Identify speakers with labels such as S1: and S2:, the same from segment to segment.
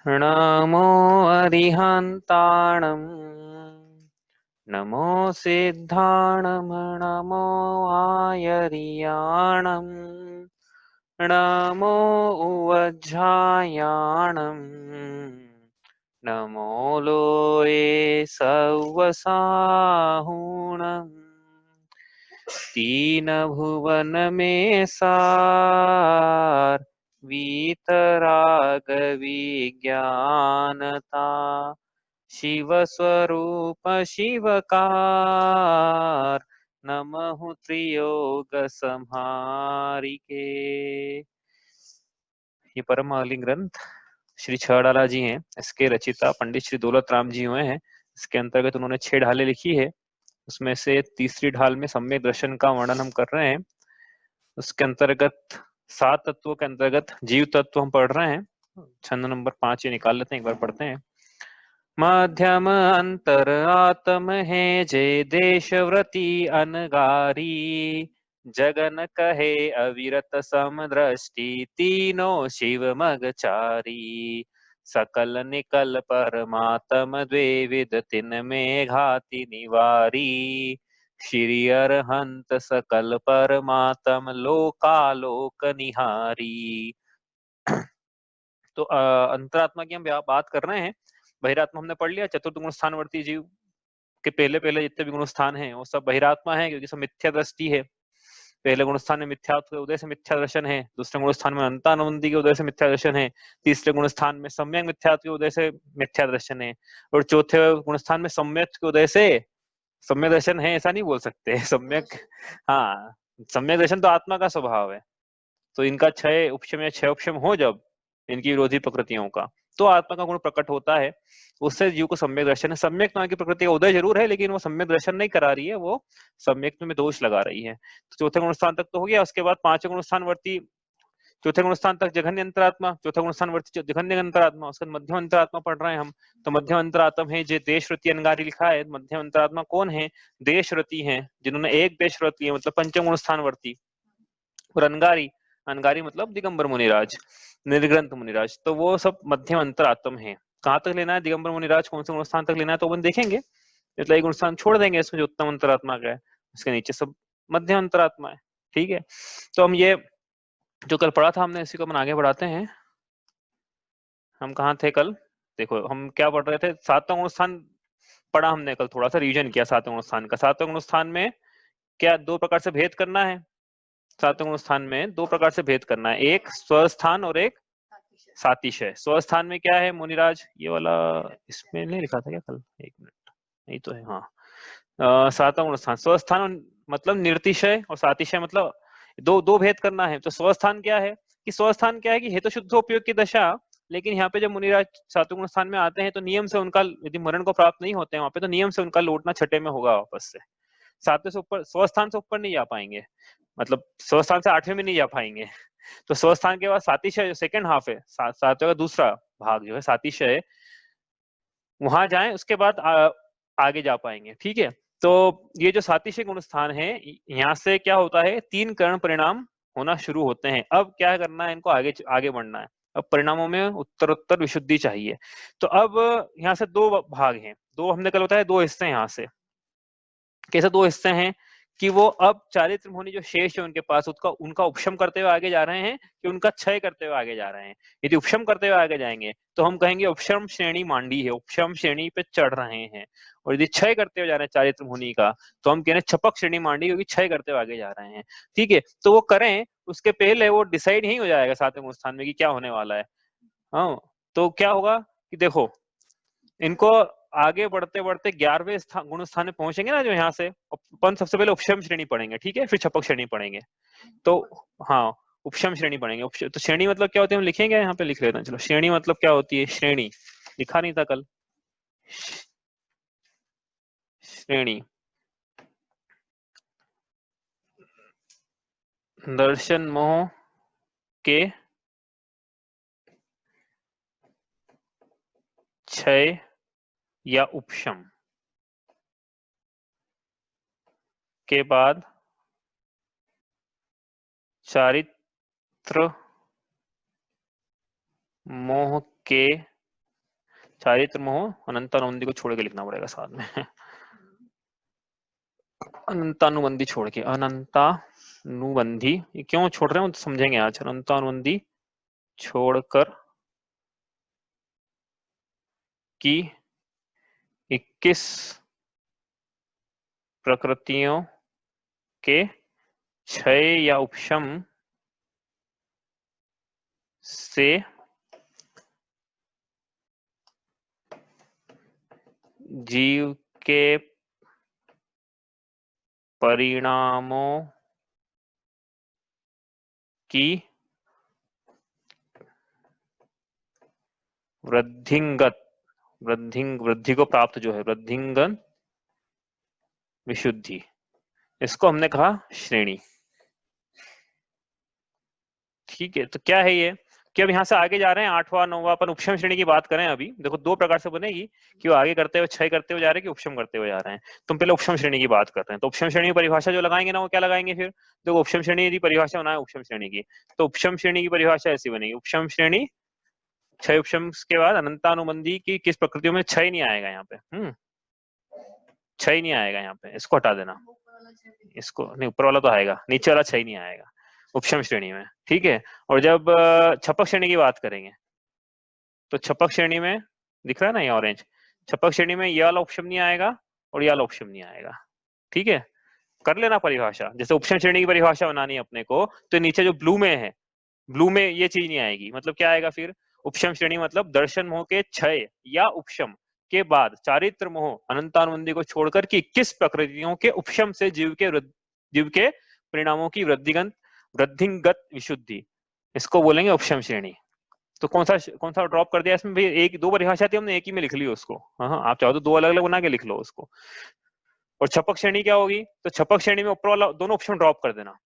S1: नमो अरिहन्ताणं नमो सिद्धाणं नमो आयर्याणं नमो उवज्झायाणं नमो लोये सव्वसाहुणम् तीन भुवन में सार वीतराग विज्ञानता शिव स्वरूप शिवकार नमः त्रियोग संहारिके। ये परम अगली ग्रंथ श्री छड़ाला जी हैं। इसके रचिता पंडित श्री दौलत राम जी हुए हैं। इसके अंतर्गत उन्होंने 6 ढालें लिखी है। उसमें से तीसरी ढाल में सम्यक दर्शन का वर्णन हम कर रहे हैं। उसके अंतर्गत 7 तत्वों के अंतर्गत जीव तत्व हम पढ़ रहे हैं। छंद नंबर 5 ये निकाल लेते हैं, एक बार पढ़ते हैं। मध्यम अंतर आत्म है जय देशव्रति अनगारी जगन कहे अविरत समदृष्टि तीनों शिव मगचारी सकल निकल परमात्म द्विविध तिन में घाति निवारी श्री अरहंत सकल परमात्म लोकालोक निहारी। तो अंतरात्मा की हम बात कर रहे हैं। बहिरात्मा हमने पढ़ लिया। चतुर्थ गुण स्थानवर्ती जीव के पहले पहले जितने भी गुण स्थान हैं वो सब बहिरात्मा है, क्योंकि सब मिथ्या दृष्टि है। पहले गुण स्थान में मिथ्यात्व के उदय से मिथ्या दर्शन है। दूसरे गुण स्थान में अंतानुबंधी के उदय से मिथ्या दर्शन है। तीसरे गुण स्थान में सम्यक मिथ्यात्व के उदय से मिथ्या दर्शन है। और चौथे गुण स्थान में सम्यक के उदय से सम्यक दर्शन है, ऐसा नहीं बोल सकते। सम्यक, हाँ, सम्यक दर्शन तो आत्मा का स्वभाव है। तो इनका क्षय उपशम या क्षय उपशम हो जब इनकी विरोधी प्रकृतियों का, तो आत्मा का गुण प्रकट होता है। उससे जीव को सम्यक दर्शन है। सम्यक नाम की प्रकृति का उदय जरूर है, लेकिन वो सम्यक दर्शन नहीं करा रही है, वो सम्यक में दोष लगा रही है। तो चौथे गुण स्थान तक तो हो गया। उसके बाद पांचवें गुण स्थान वर्ती, चौथे गुण स्थान तक जघन्य अंतरात्मा, चौथा गुण स्थान वर्ती जघन्य अंतरात्मा। उसके बाद मध्यम अंतरात्मा पढ़ रहे हैं हम। तो मध्यम अंतरात्मा है जो देशरति अनगारी लिखा है। मध्यम अंतरात्मा कौन है? देशरति है, जिन्होंने एक देशरति है, मतलब पंचम गुण स्थान वर्ती। और अनगारी, अनगारी मतलब दिगंबर मुनिराज, निर्ग्रंथ मुनिराज। तो वो सब मध्यम अंतरात्म है। कहाँ तक लेना है दिगंबर मुनिराज, कौन से गुण स्थान तक लेना है तो अपन देखेंगे। मतलब एक गुण स्थान छोड़ देंगे इसमें जो उत्तम अंतरात्मा का है, उसके नीचे सब मध्यम अंतरात्मा है। ठीक है, तो हम ये जो कल पढ़ा था हमने, इसी को अपन आगे बढ़ाते हैं। हम कहाँ थे कल? देखो हम क्या पढ़ रहे थे, सातवां गुण स्थान पढ़ा हमने कल, थोड़ा सा रिवीजन किया सातवें गुण स्थान का। सातवें गुण स्थान में क्या दो प्रकार से भेद करना है। सातवें गुण स्थान में दो प्रकार से भेद करना है, एक स्वस्थान और एक सातिशय। स्वस्थान में क्या है मुनिराज, ये वाला इसमें नहीं लिखा था क्या कल? एक मिनट, नहीं तो है, हाँ। सातवां गुण स्थान स्वस्थान मतलब निर्तिशय, और सातिशय मतलब दो दो भेद करना है। तो स्वस्थान क्या है कि स्वस्थान क्या है कि हेतु शुद्ध उपयोग की दशा, लेकिन यहाँ पे जब मुनिराज सातवें गुण स्थान में आते हैं तो नियम से उनका, यदि मरण को प्राप्त नहीं होते हैं वहां पे, तो नियम से उनका लौटना छठे में होगा वापस से। सातवें से ऊपर, स्वस्थान से ऊपर नहीं जा पाएंगे, मतलब स्वस्थान से आठवें में नहीं जा पाएंगे। तो स्वस्थान के बाद सातिशय जो सेकंड हाफ है, सातवें का दूसरा भाग जो है सातिशय, वहां जाएं उसके बाद आगे जा पाएंगे। ठीक है, तो ये जो सातिशय गुण स्थान है, यहाँ से क्या होता है, 3 करण परिणाम होना शुरू होते हैं। अब क्या करना है, इनको आगे आगे बढ़ना है। अब परिणामों में उत्तरोत्तर विशुद्धि चाहिए। तो अब यहाँ से 2 भाग हैं, दो हमने कल बताया, 2 हिस्से हैं यहाँ से। कैसे 2 हिस्से हैं कि वो अब चारित्र मुनि जो शेष है उनके पास, उसका उनका उपशम करते हुए आगे जा रहे हैं कि उनका क्षय करते हुए आगे जा रहे हैं। यदि उपशम करते हुए आगे जाएंगे तो हम कहेंगे उपशम श्रेणी मांडी है, उपशम श्रेणी पे चढ़ रहे हैं। और यदि क्षय करते हुए जा रहे हैं चारित्र मुनि का, तो हम कह रहे हैं छपक श्रेणी मांडी, क्योंकि क्षय करते हुए आगे जा रहे हैं। ठीक है, तो वो करें उसके पहले वो डिसाइड नहीं हो जाएगा सातवें स्थान में कि क्या होने वाला है। हाँ, तो क्या होगा कि देखो इनको आगे बढ़ते बढ़ते 11वें गुण स्थान में पहुंचेंगे ना, जो यहाँ से अपन सबसे पहले उपशम श्रेणी पढ़ेंगे। ठीक है, फिर छपक श्रेणी पढ़ेंगे। तो हाँ, उपशम श्रेणी पढ़ेंगे। तो श्रेणी मतलब क्या होती है हम लिखेंगे, यहाँ पे लिख लेते हैं। चलो, श्रेणी मतलब क्या होती है, श्रेणी लिखा नहीं था कल। श्रेणी दर्शन मोह के क्षय या उपशम के बाद चारित्र मोह के चारित्र मोह अनंतानुबंधी को छोड़ के लिखना पड़ेगा साथ में। अनंतानुबंधी छोड़ के, अनंतानुबंधी ये क्यों छोड़ रहे हैं तो समझेंगे आज। अनंतानुबंधी छोड़कर की 21 प्रकृतियों के क्षय या उपशम से जीव के परिणामों की वृद्धि को प्राप्त जो है, वृद्धिंगत विशुद्धि, इसको हमने कहा श्रेणी। ठीक है, तो क्या है ये कि अब यहाँ से आगे जा रहे हैं 8वां 9वां अपन उपशम श्रेणी की बात करें। अभी देखो दो प्रकार से बनेगी कि वो आगे करते हुए क्षय करते हुए जा रहे हैं कि उपशम करते हुए जा रहे हैं। तुम पहले उपशम श्रेणी की बात करते हैं। तो उपशम श्रेणी की परिभाषा जो लगाएंगे ना वो क्या लगाएंगे फिर, देखो उपशम श्रेणी की परिभाषा बनाए उपशम श्रेणी की, तो उपशम श्रेणी की परिभाषा ऐसी बनेगी, उपशम श्रेणी क्षय उपशम के बाद अनंतानुबंधी की किस प्रकृतियों में क्षय नहीं आएगा यहाँ पे, क्षय नहीं आएगा यहाँ पे, इसको हटा देना, इसको नहीं, ऊपर वाला तो आएगा, नीचे वाला क्षय नहीं आएगा उपशम श्रेणी में। ठीक है, और जब छपक श्रेणी की बात करेंगे तो छपक श्रेणी में दिख रहा है ना ये ऑरेंज, छपक श्रेणी में ये वाला उपशम नहीं आएगा और ये वाला उपशम नहीं आएगा। ठीक है, कर लेना परिभाषा, जैसे उपशम श्रेणी की परिभाषा बनानी है अपने को, तो नीचे जो ब्लू में है, ब्लू में ये चीज नहीं आएगी। मतलब क्या आएगा फिर, उपशम श्रेणी मतलब दर्शन मोह के क्षय या उपशम के बाद चारित्र मोह अनंतानुबंधी को छोड़कर कि 21 प्रकृतियों के उपशम से जीव के परिणामों की वृद्धिगत विशुद्धि, इसको बोलेंगे उपशम श्रेणी। तो कौन सा ड्रॉप कर दिया इसमें भाई, एक दो परिभाषा थी हमने एक ही में लिख ली उसको। हाँ, आप चाहो तो दो अलग अलग बना के लिख लो उसको। और छपक श्रेणी क्या होगी, तो छपक श्रेणी में ऊपर वाला दोनों ऑप्शन ड्रॉप कर देना,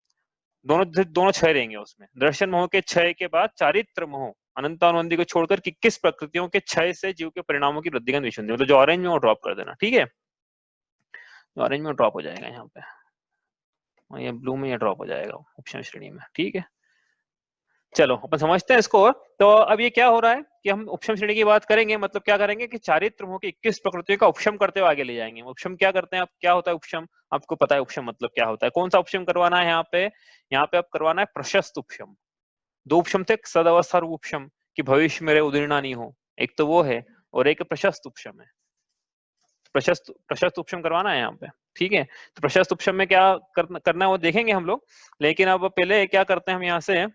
S1: दोनों क्षय रहेंगे उसमें। दर्शन मोह के क्षय के बाद चारित्र मोह अनंतानुबंधी को छोड़कर कि किस प्रकृतियों के क्षय से जीव के परिणामों की वृद्धिगत विशुद्धि, मतलब जो ऑरेंज में वो ड्रॉप कर देना। ठीक है, ऑरेंज में ड्रॉप हो जाएगा यहाँ पे, और ये ब्लू में ये ड्रॉप हो जाएगा ऑप्शन श्रेणी में। ठीक है, चलो अपन समझते हैं इसको। तो अब ये क्या हो रहा है कि हम उपशम श्रेणी की बात करेंगे, मतलब क्या करेंगे कि चारित्र मोह की 21 प्रकृतियों का उपशम करते हुए आगे ले जाएंगे। उपशम क्या करते हैं, अब क्या होता है उपशम, आपको पता है उपशम मतलब क्या होता है। कौन सा उपशम करवाना है यहाँ पे अब करवाना है प्रशस्त उपशम। दो उपशम थे, सदअवस्था रूप उपशम कि भविष्य मेरे उदीर्णा नहीं हो, एक तो वो है, और एक प्रशस्त उपशम है। प्रशस्त उपशम करवाना है यहाँ पे। ठीक है, तो प्रशस्त उपशम में क्या करना है वो देखेंगे हम लोग, लेकिन अब पहले क्या करते हैं हम यहाँ से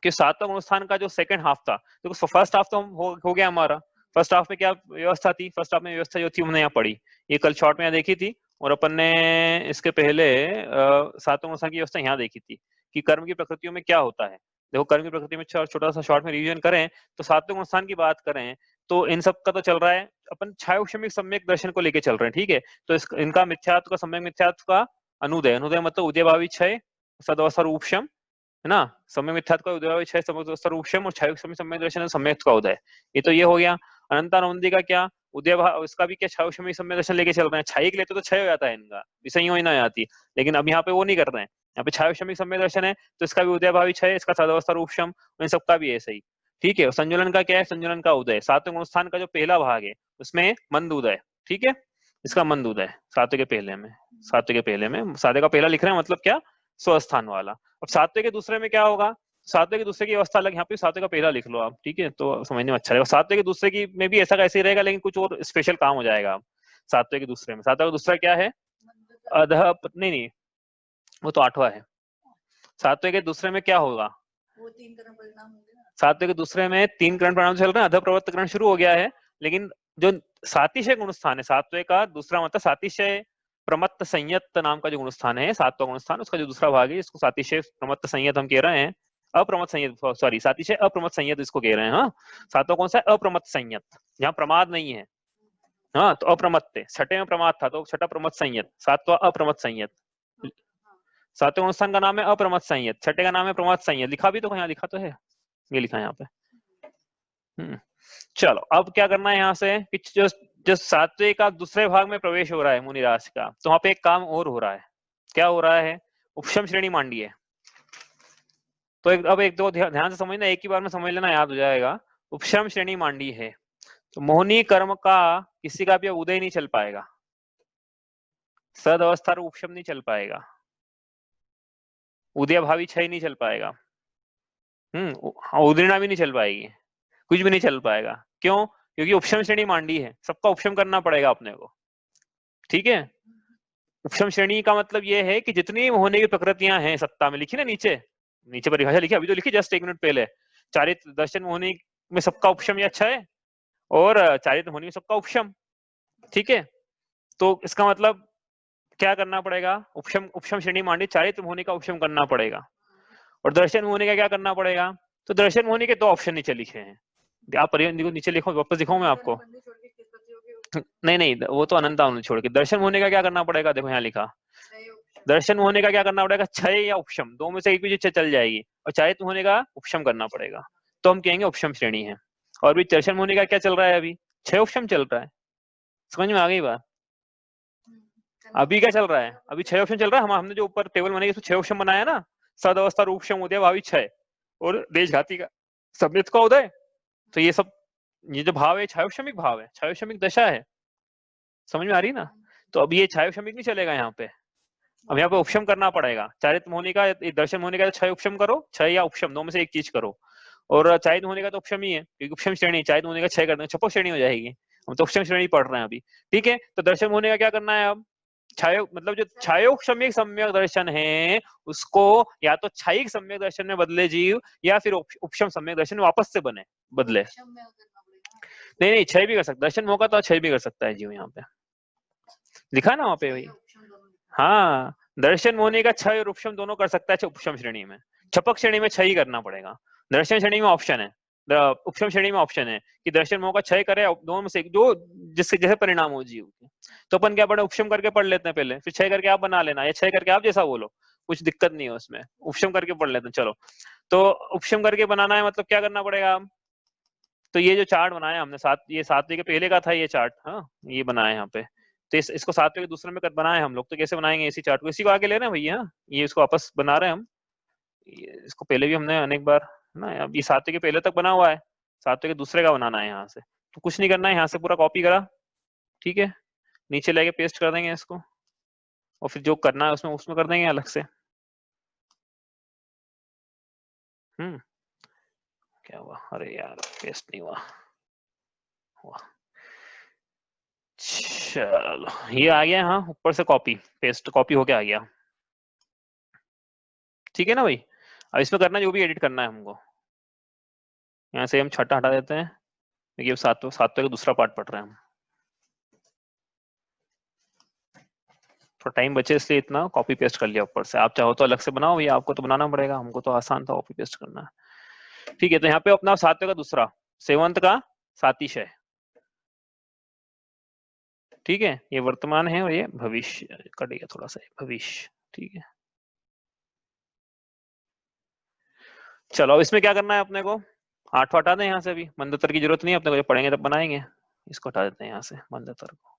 S1: कि सातवां गुणस्थान का जो सेकंड हाफ था, देखो फर्स्ट हाफ तो हो गया हमारा। फर्स्ट हाफ में क्या व्यवस्था थी, फर्स्ट हाफ में व्यवस्था जो थी हमने यहाँ पढ़ी, ये कल शॉर्ट में यहाँ देखी थी, और अपन ने इसके पहले सातवां गुणस्थान की व्यवस्था यहाँ देखी थी कि कर्म की प्रकृतियों में क्या होता है। देखो कर्म की प्रकृति में छोटा सा शॉर्ट में रिवीजन करें तो सातवें गुणस्थान की बात करें तो इन सब का तो चल रहा है, अपन छायोक्षमिक सम्यक दर्शन को लेके चल रहे हैं। ठीक है, तो इनका मिथ्यात्व का सम्यक मिथ्यात्व का अनुदय, अनुदय मतलब उदयभावी क्षय सदअवस्था रूपशम है ना, समय मिथ्यात्व का उदय छह समूपशम और छायुक समय सम्यक दर्शन सम्यक का उदय, ये तो ये हो गया। अनंतानुबंधी का क्या उदय भाव, इसका भी क्या छायुक समय सम्यक दर्शन लेके चल रहे हैं। छाई के लेते तो छय हो जाता है इनका, विषयों ही ना जाती, लेकिन अब यहाँ पे वो नहीं कर रहे हैं, यहाँ पे छायुक समय सम्यक दर्शन है तो इसका भी उदय भावी छय, इसका सदअवस्था रूपशम, इन सबका भी ऐसे ही। ठीक है, संजुलन का क्या है, संजुलन का उदय सातवें गुणस्थान का जो पहला भाग है उसमें मंद उदय। ठीक है, इसका मंद उदय सातवें के पहले में, सातवें का पहला लिख रहे हैं मतलब क्या, स्वस्थान वाला। अब सातवें के दूसरे में क्या होगा, सातवें के दूसरे की अवस्था अलग, यहाँ पे सातवें का पहला लिख लो आप। ठीक है, तो समझने में अच्छा रहेगा। सातवें के दूसरे की में भी ऐसा कैसे ही रहेगा, लेकिन कुछ और स्पेशल काम हो जाएगा। सातवें के दूसरे में, सातवें का दूसरा क्या है, अधः नहीं, वो तो 8वां है। सातवें के दूसरे में क्या होगा, वो 3 करण परिणाम होंगे ना। सातवें के दूसरे में 3 करण परिणाम चल रहे हैं, अधः प्रवृत्त करण शुरू हो गया है, लेकिन जो सातिशय गुणस्थान है सातवें का दूसरा मतलब सातिशय प्रमत्त संयत नाम का जो गुणस्थान है, सातवां गुणस्थान, उसका जो दूसरा भाग है इसको सातिशय प्रमत्त संयत हम कह रहे हैं, अप्रमत्त संयत, सॉरी सातिशय अप्रमत्त संयत इसको कह रहे हैं। हाँ, सातवां कौन सा है, अप्रमत्त संयत, जहाँ प्रमाद नहीं है। हाँ, तो अप्रमत्त, छठे में प्रमाद था तो छठा प्रमत्त संयत, सातवां अप्रमत्त संयत। सातवें गुणस्थान का नाम है अप्रमत्त संयत, छठे का नाम है प्रमत्त संयत, लिखा भी तो यहाँ लिखा तो है, ये लिखा है यहाँ पे। चलो अब क्या करना है यहाँ से, जो सात्विक का दूसरे भाग में प्रवेश हो रहा है मुनिराज का, तो वहां पे एक काम और हो रहा है। क्या हो रहा है, उपशम श्रेणी मांडी है। तो अब एक दो ध्यान से समझना, एक ही बार में समझ लेना, याद हो जाएगा। उपशम श्रेणी मांडी है तो मोहनी कर्म का किसी का भी उदय नहीं चल पाएगा, सद अवस्था उपशम नहीं चल पाएगा, उदय भावी क्षय नहीं चल पाएगा, उदयना भी नहीं चल पाएगी, कुछ भी नहीं चल पाएगा। क्यों? क्योंकि उपशम श्रेणी मांडी है, सबका उपशम करना पड़ेगा अपने को। ठीक है, उपशम श्रेणी का मतलब यह है कि जितनी होने की प्रकृतियां हैं सत्ता में, लिखी ना नीचे, नीचे परिभाषा लिखी, अभी तो लिखी जस्ट 1 मिनट पहले, चारित्र दर्शन होने में सबका उपशम या अच्छा है, और चारित्र होने में सबका उपशम। ठीक है, तो इसका मतलब क्या करना पड़ेगा? उपशम उपशम श्रेणी मांडी चारित्र होने का उपशम करना पड़ेगा, और दर्शन होने का क्या करना पड़ेगा? तो दर्शन होने के 2 ऑप्शन नीचे लिखे हैं, आप नीचे लिखो, वापस दिखाऊं मैं आपको? नहीं नहीं, वो तो अनंत छोड़ के दर्शन होने का क्या करना पड़ेगा, देखो यहाँ लिखा, दर्शन होने का क्या करना पड़ेगा? क्षय या उपशम, दो में से एक भी चल जाएगी, और चारित्र होने का उपशम करना पड़ेगा, तो हम कहेंगे उपशम श्रेणी है। और भी दर्शन होने का क्या चल रहा है? अभी क्षय उपशम चल रहा है, समझ में आ गई बात? अभी क्या चल रहा है? अभी क्षय उपशम चल रहा है। हमने जो ऊपर टेबल बनाई उसमें क्षय उपशम बनाया ना, सद अवस्था रूपशम उदय भावी क्षय और देशघाती का सम्मित का उदय। तो ये सब, ये जो भाव है छायोक्षमिक भाव है, छायोक्षमिक दशा है, समझ में आ रही ना? तो अब ये छायोक्षमिक नहीं चलेगा यहाँ पे, अब यहाँ पे उपशम करना पड़ेगा। चारित्र होने का, दर्शन होने का तो क्षय उपशम करो, क्षय या उपशम दो में से एक चीज करो, और चारित्र होने का तो उपशम ही है, क्योंकि उपशम श्रेणी, चारित्र होने का क्षय कर देंगे, छपक श्रेणी हो जाएगी, हम तो उपशम श्रेणी पढ़ रहे हैं अभी। ठीक है, तो दर्शन होने का क्या करना है अब? छायो मतलब जो छायोक्षमिक सम्यक दर्शन है उसको या तो छायिक सम्यक दर्शन में बदले जीव, या फिर उपशम सम्यक दर्शन में वापस से बने बदले। नहीं नहीं, क्षय भी कर सकता, दर्शन मौका तो क्षय भी कर सकता है जीव, यहाँ पे लिखा ना वहाँ पे भाई। हाँ, दर्शन होने का क्षय और उपशम दोनों कर सकता है उपशम श्रेणी में, छपक श्रेणी में क्षय ही करना पड़ेगा, दर्शन श्रेणी में ऑप्शन है, उपशम श्रेणी में ऑप्शन है कि दर्शन मौका क्षय करे, दोनों में से जो जिसके जैसे परिणाम हो जीव के। तो अपन क्या पढ़े, उपशम करके पढ़ लेते हैं पहले, फिर क्षय करके आप बना लेना, या क्षय करके आप जैसा बोलो, कुछ दिक्कत नहीं है उसमें, उपशम करके पढ़ लेते हैं। चलो, तो उपशम करके बनाना है, मतलब क्या करना पड़ेगा? तो ये जो चार्ट बनाया हमने ये 7वें के पहले का था ये चार्ट, हाँ ये बनाया यहाँ पे, तो इसको 7वें के दूसरे में बनाए हम लोग, तो कैसे बनाएंगे इसी चार्ट को, इसी को आगे ले रहे हैं भैया, ये इसको वापस बना रहे हैं हम, इसको पहले भी हमने अनेक बार ना, अब ये 7वें के पहले तक बना हुआ है, 7वें के दूसरे का बनाना है यहाँ से, तो कुछ नहीं करना है, यहाँ से पूरा कॉपी करा, ठीक है, नीचे लेके पेस्ट कर देंगे इसको, और फिर जो करना है उसमें उसमें कर देंगे अलग से। क्या हुआ? अरे यार पेस्ट नहीं हुआ। चलो ये आ गया, हाँ ऊपर से कॉपी पेस्ट कॉपी होके आ गया, ठीक है ना भाई? अब इसमें करना जो भी एडिट करना है हमको, यहाँ से हम छठा हटा देते हैं, क्योंकि अब सातवें का दूसरा पार्ट पढ़ रहे हैं हम, थोड़ा टाइम बचे इसलिए इतना कॉपी पेस्ट कर लिया ऊपर से, आप चाहो तो अलग से बनाओ, भैया आपको तो बनाना पड़ेगा, हमको तो आसान था कॉपी पेस्ट करना है। ठीक है, तो यहाँ पे अपना 7वें का दूसरा, सेवंत का सातिशय, ठीक है, ये वर्तमान है और ये भविष्य, कट गया थोड़ा सा भविष्य, ठीक है। चलो अब इसमें क्या करना है अपने को, 8 हटा दें यहाँ से, अभी मंदतर की जरूरत नहीं है अपने को, जब पढ़ेंगे तब बनाएंगे, इसको हटा देते हैं यहाँ से, मंदतर को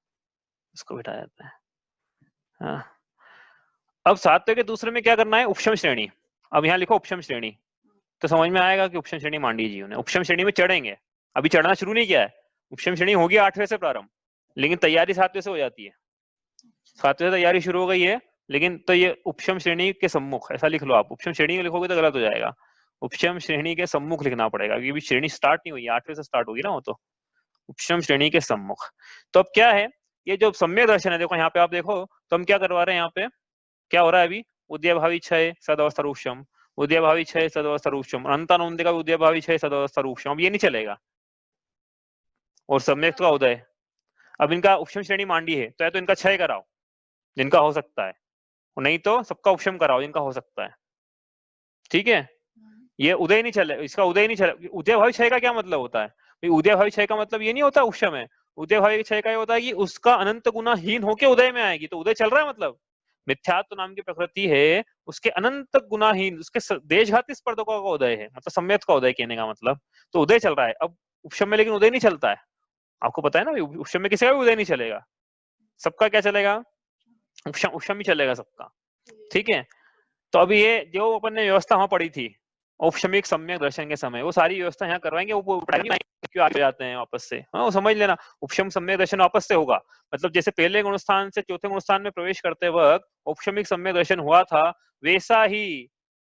S1: इसको हटा देते हैं। हाँ, अब 7वें के दूसरे में क्या करना है, उपशम श्रेणी, अब यहाँ लिखो उपशम श्रेणी, तो समझ में आएगा कि उपशम श्रेणी मांडी जी ने, उपशम श्रेणी में चढ़ेंगे, अभी चढ़ना शुरू नहीं किया है, उपशम श्रेणी होगी 8वें से प्रारंभ, लेकिन तैयारी 7वें से हो जाती है, 7वें से तैयारी शुरू हो गई है, लेकिन तो ये उपशम श्रेणी के सम्मुख, ऐसा लिख लो आप, उपशम श्रेणी में लिखोगे तो गलत हो जाएगा, उपशम श्रेणी के सम्मुख लिखना पड़ेगा, क्योंकि श्रेणी स्टार्ट नहीं हुई, 8वें से स्टार्ट होगी ना वो, तो उपशम श्रेणी के सम्मुख। तो अब क्या है, ये जो सम्यक दर्शन है, देखो यहाँ पे आप देखो, तो हम क्या करवा रहे हैं यहाँ पे, क्या हो रहा है अभी, उदय भावी क्षय सदवस्था रूपशम, उदय भावी क्षय सदवस्था रूपशम, अंतानुंदे का उदय भावी क्षय सदवस्था रूपशम, अब ये नहीं चलेगा, और सम्यक का उदय, अब इनका उपशम श्रेणी मांडी है, तो इनका क्षय कराओ जिनका हो सकता है, नहीं तो सबका उपशम कराओ जिनका हो सकता है, ठीक है। ये उदय नहीं चले, इसका उदय नहीं चले, उदय भावी क्षय का क्या मतलब होता है, उदय भावी क्षय का मतलब ये नहीं होता उपशम है, उदय भावी क्षय का ये होता है कि उसका अनंत गुनाहीन होके उदय में आएगी, तो उदय चल रहा है, मतलब मिथ्यात्व नाम की प्रकृति है, उसके अनंत गुनाहीन, उसके देशघाती स्पर्धकों का उदय है, मतलब सम्यक का उदय कहने का मतलब, तो उदय चल रहा है अब उपशम में, लेकिन उदय नहीं चलता है, आपको पता है ना, उपशम में किसी का भी उदय नहीं चलेगा, सबका क्या चलेगा, उपशम ही चलेगा सबका, ठीक है। तो अभी ये जो अपन ने व्यवस्था वहां पढ़ी थी, औपशमिक सम्यक दर्शन के समय वो सारी व्यवस्था यहाँ करवाएंगे, वो क्यों आगे जाते हैं वापस से, हाँ वो समझ लेना। उपशम सम्यक दर्शन वापस से होगा, मतलब जैसे पहले गुणस्थान से चौथे गुणस्थान में प्रवेश करते वक्त औपशमिक सम्यक दर्शन हुआ था, वैसा ही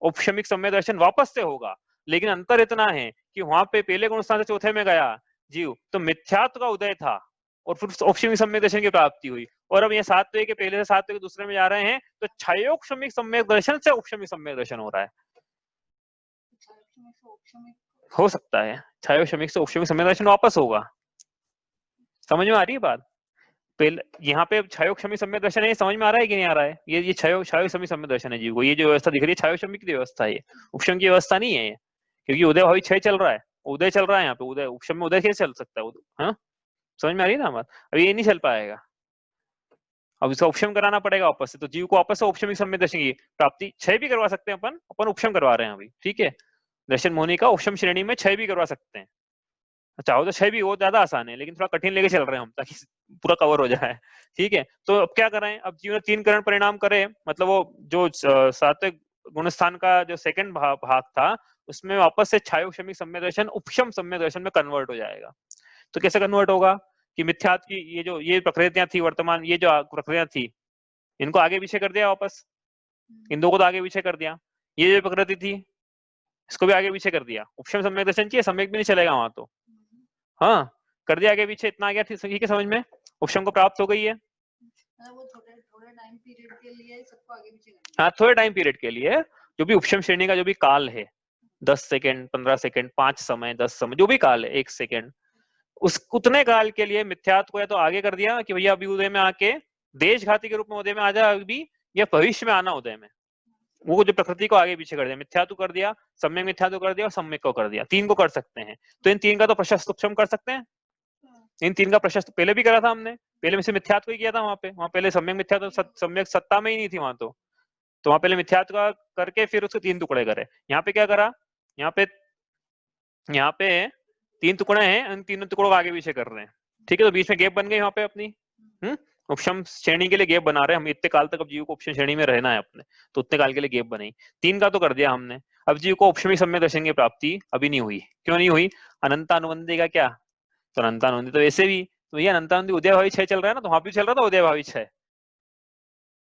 S1: औपशमिक सम्यक दर्शन वापस से होगा। लेकिन अंतर इतना है कि वहां पे पहले गुणस्थान से चौथे में गया जीव तो मिथ्यात्व का उदय था और फिर औपशमिक सम्यक दर्शन की प्राप्ति हुई, और अब ये सात्विक के पहले से सात्विक दूसरे में जा रहे हैं तो छयोक्षमिक सम्यक दर्शन से औपशमिक सम्यक दर्शन हो रहा है। हो सकता है छयोक्षमिक से औपशमिक सम्यक दर्शन वापस होगा। समझ में आ रही है बात? पहले यहाँ पे छयोक्षमिक सम्यक दर्शन है, समझ में आ रहा है कि नहीं आ रहा है? ये छयोक्षमिक सम्यक दर्शन है जीव को, ये जो व्यवस्था दिख रही है छयोक्षमिक की व्यवस्था है, उपशम की व्यवस्था नहीं है ये, क्योंकि उदय भावी क्षय चल रहा है, उदय चल रहा है यहाँ पे, उदय उपशम में उदय कैसे चल सकता है? हाँ समझ में आ रही है ना बात? अब ये नहीं चल पाएगा, अब इसका उपशम कराना पड़ेगा वापस से, तो जीव को वापस से औपशमिक सम्यक दर्शन की प्राप्ति क्षय भी करवा सकते हैं अपन उपशम करवा रहे हैं अभी, ठीक है। दर्शन मोहनी का उपशम श्रेणी में क्षय भी करवा सकते हैं, चाहो तो क्षय भी वो ज्यादा आसान है, लेकिन थोड़ा कठिन लेके चल रहे हैं हम ताकि पूरा कवर हो जाए, ठीक है। तो अब क्या करें, अब जीव ने 3 करण परिणाम करे, मतलब वो जो सात्विक गुणस्थान का जो सेकंड भाग था उसमें वापस से छायोक्षमिक सम्यक दर्शन उपशम सम्यक दर्शन में कन्वर्ट हो जाएगा। तो कैसे कन्वर्ट होगा कि मिथ्यात की ये प्रकृतियां थी वर्तमान, ये जो प्रकृतियां थी इनको आगे पीछे कर दिया वापस, इन दो को तो आगे पीछे कर दिया, ये जो प्रकृति थी इसको भी आगे पीछे कर दिया, उपशम सम्यक दर्शन चाहिए, सम्यक भी नहीं चलेगा वहां तो, हाँ कर दिया आगे पीछे, इतना आ गया ठीक है समझ में, उपशम को प्राप्त हो गई है।
S2: वो थोड़े टाइम पीरियड के लिए सबको आगे पीछे करना है।
S1: हाँ थोड़े टाइम पीरियड के लिए जो भी उपशम श्रेणी का जो भी काल है 10 सेकंड 15 सेकंड 5 समय 10 समय जो भी काल है 1 सेकंड, उस उतने काल के लिए मिथ्यात्व को या तो आगे कर दिया कि भैया अभी उदय में आके देशघाती के रूप में उदय में आ जा अभी, या भविष्य में आना उदय में, वो जो प्रकृति को आगे पीछे कर दिया, मिथ्यात्व कर दिया, सम्यक मिथ्यात्व कर दिया और सम्यक को कर दिया, 3 को कर सकते हैं। तो इन 3 का तो प्रशस्त उपशम कर सकते हैं, इन 3 का प्रशस्त पहले भी करा था हमने, पहले में से मिथ्यात्व ही किया था वहां पे, वहां पहले सम्यक मिथ्यात्व सम्यक सत्ता में ही नहीं थी वहां तो वहां पहले मिथ्यात्व का करके फिर उसके 3 टुकड़े करे। यहाँ पे क्या करा, यहाँ पे 3 टुकड़े हैं, इन 3 टुकड़ों को आगे पीछे कर रहे हैं, ठीक है। तो बीच में गैप बन गई यहाँ पे अपनी, उपशम श्रेणी के लिए गैप बना रहे हैं हम, इतने काल तक अब जीव को उपशम श्रेणी में रहना है अपने, तो उतने काल के लिए गैप बनाई, 3 का तो कर दिया हमने। अब जीव को उपशमी सम्यक दर्शन की प्राप्ति अभी नहीं हुई, क्यों नहीं हुई? अनंतानुबंधी का क्या, तो अनंतानुबंधी तो वैसे भी, तो ये अनंतानुबंधी उदय भावी क्षय चल रहा है ना, तो वहां भी चल रहा था उदय भावी क्षय,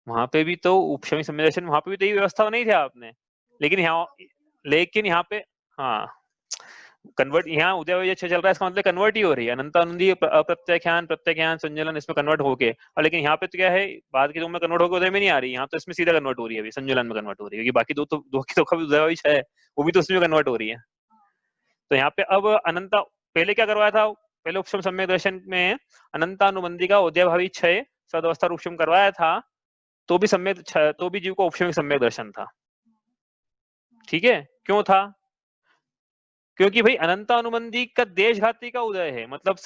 S1: वहां पे भी तो उपशमी सम्यक दर्शन, वहां पे भी तो ये व्यवस्था नहीं थी आपने, लेकिन यहाँ पे हाँ कन्वर्ट, यहाँ उदय भावी क्षय चल रहा है, इसका मतलब कन्वर्ट ही हो रही है, अनंतानुबंधी अप्रत्याख्यान प्रत्याख्यान संजलन इसमें कन्वर्ट होके, और लेकिन यहाँ पे तो क्या है बाद के दो में कन्वर्ट होकर उदय में नहीं आ रही, यहाँ तो इसमें सीधा कन्वर्ट हो रही है, अभी संजलन में कन्वर्ट हो रही है, क्योंकि बाकी दो की तो कभी उदय भावी क्षय है, वो भी तो उसमें कन्वर्ट हो रही है। तो यहाँ पे अब अनंता पहले क्या करवाया था, पहले उपशम सम्यक दर्शन में अनंतानुबंधी का उदय भावी क्षय सदवस्था उपशम करवाया था, तो भी सम्यक तो भी जीव को उपशमिक सम्यक दर्शन था, ठीक है। क्यों था? क्योंकि भाई अनंतानुबंधी का देशघाती का उदय है, मतलब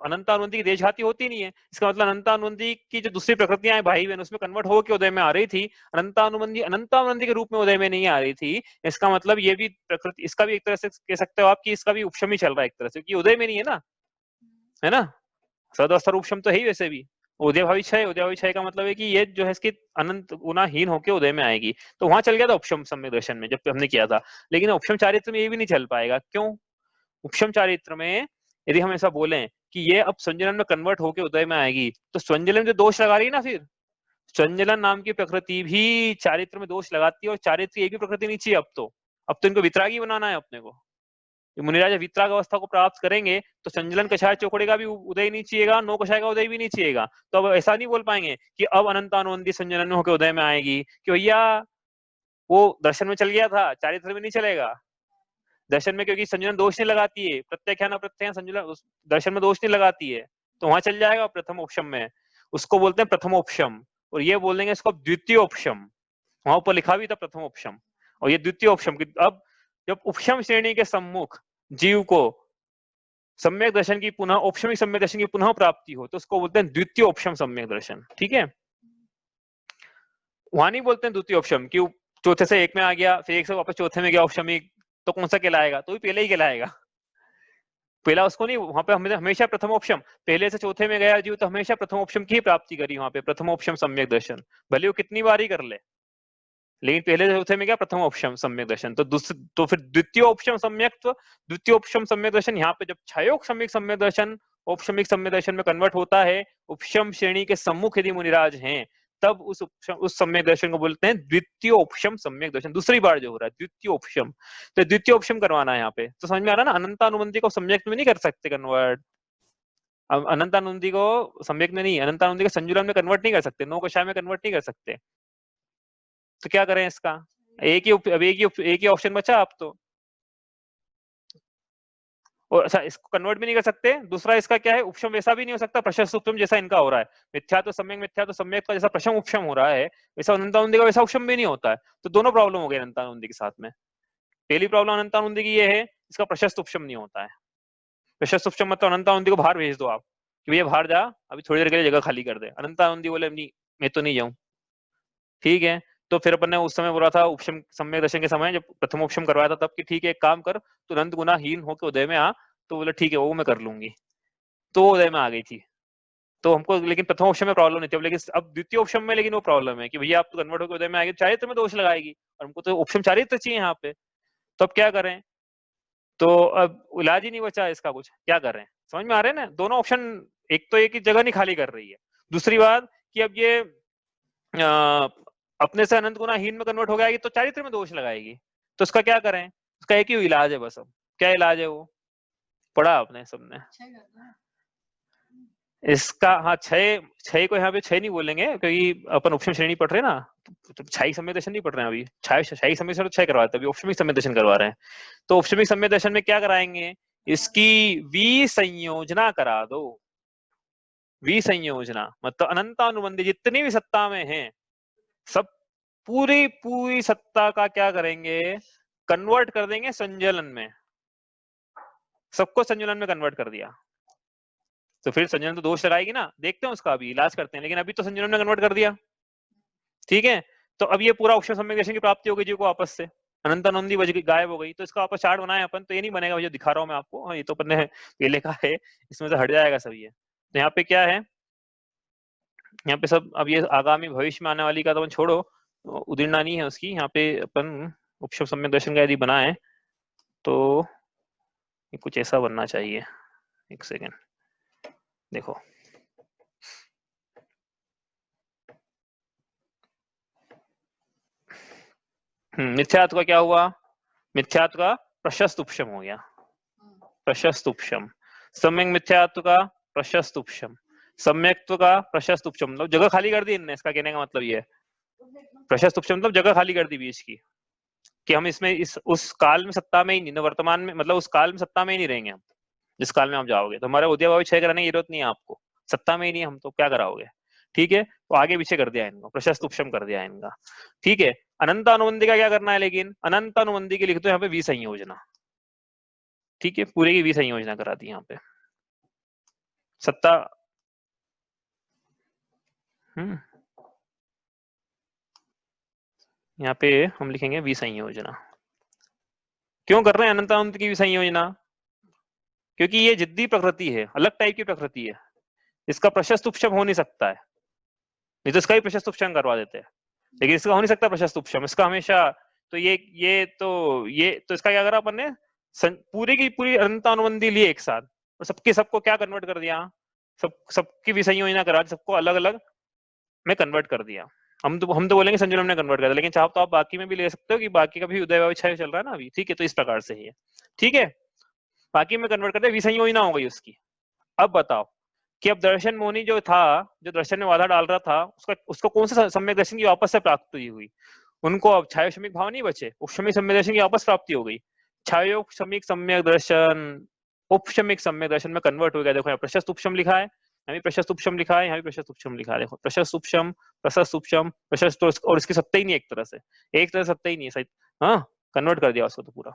S1: अनंतानुबंधी की देशघाती होती नहीं है, इसका मतलब अनंतानुबंधी की जो दूसरी प्रकृतियां हैं भाई बहन उसमें कन्वर्ट होकर उदय में आ रही थी, अनंतानुबंधी के रूप में उदय में नहीं आ रही थी, इसका मतलब ये भी प्रकृति, इसका भी एक तरह से कह सकते हो आप कि इसका भी उपशम ही चल रहा है एक तरह से, क्योंकि उदय में नहीं है ना, है ना, सदवस्था उपशम तो है ही वैसे भी, उदय भावी क्षय का मतलब है कि ये जो है इसकी अनंत गुनाहीन होकर उदय में आएगी, तो वहां चल गया था उपशम सम्यक दर्शन में जब हमने किया था। लेकिन उपशम चारित्र में ये भी नहीं चल पाएगा, क्यों? उपशम चारित्र में यदि हम ऐसा बोलें कि ये अब संजलन में कन्वर्ट होकर उदय में आएगी, तो संजलन जो दोष लगा रही है ना, फिर संजलन नाम की प्रकृति भी चारित्र में दोष लगाती है, और चारित्र एक भी प्रकृति नहीं चाहिए अब तो इनको वितरागी बनाना है अपने को, मुनिराज वितराग अवस्था को प्राप्त करेंगे तो संजलन कषाय चौकड़े का भी उदय नहीं चाहिएगा, नौ कषाय का उदय भी नहीं चाहिएगा, तो अब ऐसा नहीं बोल पाएंगे कि अब अनंतानुबंधी संजलन में होकर उदय में आएगी कि भैया वो दर्शन में चल गया था, चारित्र में नहीं चलेगा। दर्शन में क्योंकि संजलन दोष नहीं लगाती है, प्रत्याख्यान अप्रत्याख्यान संजलन दर्शन में दोष नहीं लगाती है, तो वहां चल जाएगा प्रथम उपशम में, उसको बोलते हैं प्रथमोपशम, और ये बोल देंगे इसको द्वितीय उपशम, वहां ऊपर लिखा भी था प्रथम उपशम, और ये द्वितीय उपशम। अब जब उपशम श्रेणी के सम्मुख जीव को सम्यक दर्शन की पुनः औपशमिक सम्यक दर्शन की पुनः प्राप्ति हो तो उसको बोलते हैं द्वितीय उपशम सम्यक दर्शन, ठीक है। वहां नहीं बोलते हैं द्वितीय उपशम कि चौथे से एक में आ गया फिर एक से वापस चौथे में गया औपशमिक, तो कौन सा कहलाएगा? तो भी पहले ही कहलाएगा, पहला उसको नहीं, वहां पे हमेशा प्रथम उपशम, पहले से चौथे में गया जीव तो हमेशा प्रथम उपशम की प्राप्ति करी, वहां पे प्रथम उपशम सम्यक दर्शन, भले वो कितनी बार ही कर ले, लेकिन पहले चौथे में क्या प्रथम उपशम सम्यक दर्शन, तो फिर द्वितीय उपशम सम्यक्त्व, द्वितीय उपशम सम्यक दर्शन, यहाँ पे जब क्षयोक्षमिक सम्यक दर्शन औपशमिक सम्यक दर्शन में कन्वर्ट होता है, उपशम श्रेणी के सम्मुख यदि मुनिराज हैं, तब उस सम्यक दर्शन को बोलते हैं द्वितीय उपशम सम्यक दर्शन। दूसरी बार जो हो रहा है द्वितीय उपशम, तो द्वितीय उपशम करवाना है यहाँ पे, तो समझ में आ रहा है ना। अनंतानुबंधी को सम्यक में नहीं कर सकते कन्वर्ट, अब अनंतानुबंधी को सम्यक में नहीं, अनंतानुबंधी को संजुलन में कन्वर्ट नहीं कर सकते, नो कषाय में कन्वर्ट नहीं कर सकते, तो क्या करें इसका, एक ही ऑप्शन बचा आप तो, और अच्छा इसको कन्वर्ट भी नहीं कर सकते। दूसरा इसका क्या है, उपशम वैसा भी नहीं हो सकता प्रशस्त उपशम जैसा इनका हो रहा है, मिथ्या तो सम्यक का जैसा प्रशम उपशम हो रहा है, वैसा अनंतानुबंधी का वैसा उपशम भी नहीं होता है। तो दोनों प्रॉब्लम हो गए अनंतानुबंधी के साथ में। पहली प्रॉब्लम अनंतानुबंधी की ये है, इसका प्रशस्त उपशम नहीं होता है। प्रशस्त उपशम मतलब अनंतानुबंधी को बाहर भेज दो आप कि भैया बाहर जा, अभी थोड़ी देर के लिए जगह खाली कर दे। अनंतानुबंधी बोले नहीं, मैं तो नहीं जाऊं, ठीक है। तो फिर अपन ने उस समय बोला था उपशम सम्यक दर्शन के समय, जब प्रथम उपशम करवाया था तब कि ठीक है एक काम कर, तो अनंत गुनाहीन होकर उदय में आ, तो बोले ठीक है वो मैं कर लूंगी, तो वो उदय में आ गई थी। तो हमको लेकिन प्रथम ऑप्शन में प्रॉब्लम नहीं थी, अब लेकिन अब द्वितीय ऑप्शन में लेकिन वो प्रॉब्लम है कि भैया आप तो कन्वर्ट होकर उदय में आएगी, चारित्र में दोष लगाएगी, और हमको तो ऑप्शन चारित्र चाहिए यहाँ पे, तो अब क्या करें। तो अब इलाज ही नहीं बचा इसका, कुछ क्या कर रहे हैं, समझ में आ रहे हैं ना। दोनों ऑप्शन, एक तो एक ही जगह नहीं खाली कर रही है, दूसरी बात कि अब ये अपने से अनंत गुनाहीन में कन्वर्ट हो गया तो चारित्र में दोष लगाएगी, तो इसका क्या करें। उसका एक ही इलाज है बस। अब क्या इलाज है वो पढ़ा आपने सबने इसका। हाँ छह छह को यहाँ पे छह नहीं बोलेंगे क्योंकि अपन उपशम श्रेणी पढ़ रहे हैं ना, तो छाई सम्यक दर्शन नहीं पढ़ रहे हैं अभी, छाई सम्यक दर्शन तो छह करवाते हैं, अभी उपशमिक सम्यक दर्शन करवा रहे हैं। तो उपशमिक सम्यक दर्शन में क्या कराएंगे, इसकी विसंयोजना करा दो। विसंयोजना मतलब अनंतानुबंधी जितनी भी सत्ता में हैं, सब पूरी पूरी सत्ता का क्या करेंगे, कन्वर्ट कर देंगे संजलन में, सबको संजलन में कन्वर्ट कर दिया। तो फिर संजलन तो दोष लगाएगी ना, देखते हैं उसका अभी इलाज करते हैं, लेकिन अभी तो संजलन में कन्वर्ट कर दिया, ठीक है। तो अब ये पूरा उपशम सम्यक दर्शन की प्राप्ति हो गई जी को वापस से, अनंतानुबंधी बच गई, गायब हो गई। तो इसका वापस चार्ट बनाए अपन, तो ये नहीं बनेगा जो दिखा रहा हूँ मैं आपको, ये तो अपन ने ये लिखा है, इसमें से हट जाएगा सब ये। तो यहाँ पे क्या है, यहाँ पे सब अब ये आगामी भविष्य में आने वाली का तो अपन छोड़ो, उदीर्णा नहीं है उसकी, यहाँ पे अपन उपशम सम्यक दर्शन का यदि बनाए तो कुछ ऐसा बनना चाहिए। एक सेकेंड देखो, मिथ्यात्व का क्या हुआ, मिथ्यात्व का प्रशस्त उपशम हो गया, प्रशस्त उपशम। सम्यक मिथ्यात्व का प्रशस्त उपशम, सम्यक्त्व का प्रशस्त उपशम, मतलब जगह खाली कर दी इनने, इसका कहने का मतलब ये है। प्रशस्त उपशम मतलब जगह खाली कर दी बीच की, कि हम इसमें उस काल में सत्ता में ही नहीं, वर्तमान में मतलब उस काल में सत्ता में ही नहीं रहेंगे हम, जिस काल में आप जाओगे। तो हमारे उदय भावी क्षय कराने की जरूरत नहीं है आपको, सत्ता में ही नहीं हम, तो क्या कराओगे, ठीक है। तो आगे पीछे कर दिया इनको, प्रशस्त उपशम कर दिया इनका, ठीक है। अनंत अनुबंधी का क्या करना है, लेकिन अनंत अनुबंधी की लिख दो यहाँ पे विसंयोजना, ठीक है, पूरे की विसंयोजना करा दी यहाँ पे सत्ता। यहाँ पे हम लिखेंगे विसंयोजना। क्यों कर रहे हैं अनंत अनुबंधी की विसंयोजना, क्योंकि ये जिद्दी प्रकृति है, अलग टाइप की प्रकृति है, इसका प्रशस्त उपशम हो नहीं सकता है, नहीं तो इसका ही प्रशस्त उपशम करवा देते हैं, लेकिन इसका हो नहीं सकता प्रशस्त उपशम, इसका हमेशा। तो ये तो इसका क्या करा अपन ने, पूरी की पूरी अनंत अनुबंधी लिए एक साथ, और सबके सबको क्या कन्वर्ट कर दिया, सबकी विसंयोजना करा, सबको अलग अलग में कन्वर्ट कर दिया। हम तो बोलेंगे संजुलम ने कन्वर्ट कर दिया, लेकिन चाहो तो आप बाकी में भी ले सकते हो कि बाकी का भी उदय भावी क्षय चल रहा है ना अभी, ठीक है। तो इस प्रकार से ही है, ठीक है, बाकी में कन्वर्ट कर दिया, विसंयोजना हो गई उसकी। अब बताओ कि अब दर्शन मोनी जो था, जो दर्शन में बाधा डाल रहा था, उसको कौन सा सम्यक दर्शन की वापस से प्राप्ति हुई, उनको अब छायोक्षमिक भाव नहीं बचे, उपशमिक सम्यक दर्शन की वापस प्राप्ति हो गई। छायोक्षमिक सम्यक दर्शन उपशमिक सम्यक दर्शन में कन्वर्ट हो गया। देखो यहाँ प्रशस्त उपशम लिखा है, यहाँ भी प्रशस्त उपशम लिखा है, यहाँ भी प्रशस्त उपशम लिखा है। देखो प्रशस्त उपशम, प्रशस्त उपशम, प्रशस्त, और इसकी सत्ता ही नहीं, एक तरह से सत्ता ही नहीं है सही, हाँ कन्वर्ट कर दिया उसको तो पूरा।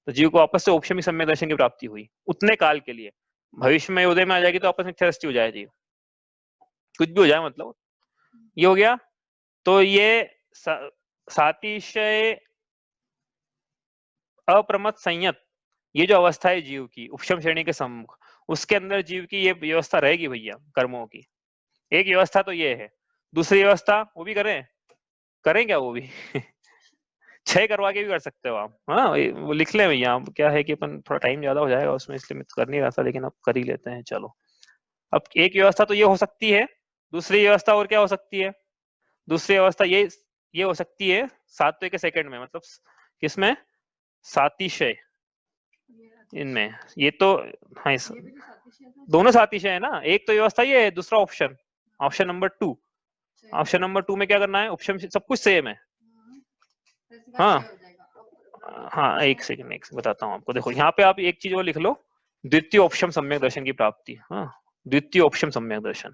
S1: तो जीव को वापस से उपशमिक सम्यक दर्शन की प्राप्ति हुई उतने काल के लिए। भविष्य में उदय में आ जाएगी तो आपस में मिथ्या हो जाएगी, कुछ भी हो जाए, मतलब ये हो गया। तो ये सातिशय अप्रमत संयत, ये जो अवस्था है जीव की उपशम श्रेणी के सम्मुख, उसके अंदर जीव की ये व्यवस्था रहेगी भैया कर्मों की। एक व्यवस्था तो ये है, दूसरी व्यवस्था वो भी करें, करें क्या वो भी? 6 करवा के भी कर सकते हो आप। हाँ वो लिख ले भैया। अब क्या है कि अपन थोड़ा टाइम ज्यादा हो जाएगा उसमें, इसलिए मैं कर नहीं रहा था, लेकिन अब कर ही लेते हैं। चलो, अब एक व्यवस्था तो ये हो सकती है, दूसरी व्यवस्था और क्या हो सकती है? दूसरी व्यवस्था ये हो सकती है सातवें के सेकंड में, मतलब किसमें? सातिशय इनमें। ये तो हाँ
S2: ये भी तो सातिशय था।
S1: दोनों सातिशय है ना। एक तो व्यवस्था ये है, दूसरा option, option number 2। Option number 2 में क्या करना है? ऑप्शन सब कुछ सेम है।
S2: तो इसके बाद
S1: हाँ
S2: 6 हो जाएगा।
S1: हाँ, एक सेकंड बताता हूँ आपको। देखो यहाँ पे आप एक चीज और लिख लो, द्वितीय ऑप्शन सम्यक दर्शन की प्राप्ति। हाँ, द्वितीय ऑप्शन सम्यक दर्शन,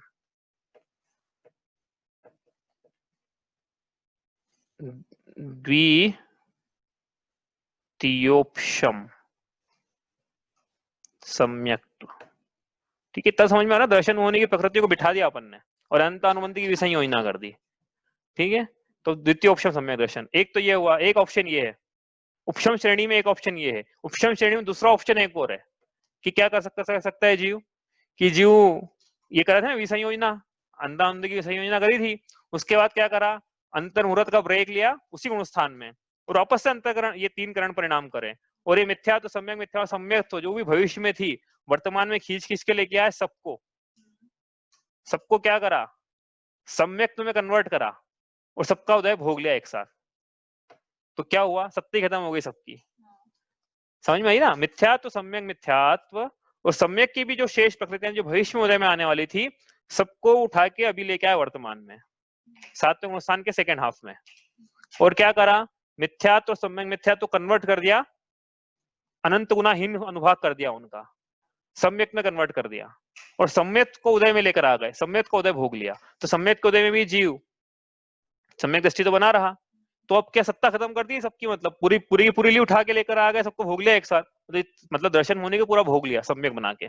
S1: द्वितीयोपशम सम्यक। ठीक है, इतना समझ में आ रहा? दर्शन होने की प्रकृति को बिठा दिया अपन ने और अनंत अनुबंध की विषय योजना कर दी। ठीक है, तो द्वितीय ऑप्शन सम्यक दर्शन एक तो ये हुआ। एक ऑप्शन ये है उपशम श्रेणी में, एक ऑप्शन ये है उपशम श्रेणी में। दूसरा ऑप्शन एक और है कि क्या कर सकता है जीव, कि जीव ये करा था ना विषय योजना, अंधा अंध की विषय योजना करी थी। उसके बाद क्या करा? अंतर मुहूर्त का ब्रेक लिया उसी गुणस्थान में और वापस से अंतकरण, ये 3 करण परिणाम करे। और ये मिथ्या तो सम्यक, मिथ्या सम्यक तो जो भी भविष्य में थी वर्तमान में खींच खींच के लेके आया सबको क्या करा? सम्यक में कन्वर्ट करा और सबका उदय भोग लिया एक साथ। तो क्या हुआ? सत्य खत्म हो गई सबकी। समझ में आई ना? मिथ्यात्व सम्यक मिथ्यात्व और सम्यक की भी जो शेष प्रकृतियां जो भविष्य में उदय में आने वाली थी, सबको उठा के अभी लेके आया वर्तमान में, सातवें गुणस्थान के सेकंड हाफ में। और क्या करा? मिथ्यात्व सम्यक मिथ्यात्व कन्वर्ट कर दिया, अनंत गुणाहीन अनुभाग कर दिया उनका, सम्यक में कन्वर्ट कर दिया और सम्यक को उदय में लेकर आ गए, सम्यक को उदय भोग लिया। तो सम्यक के उदय में भी जीव सम्यक दृष्टि तो बना रहा। तो अब क्या सत्ता खत्म कर दी सबकी, मतलब पूरी पूरी की पूरी उठा के लेकर आ गए, सबको भोग लिया एक साथ। मतलब दर्शन होने के पूरा भोग लिया सम्यक बना के।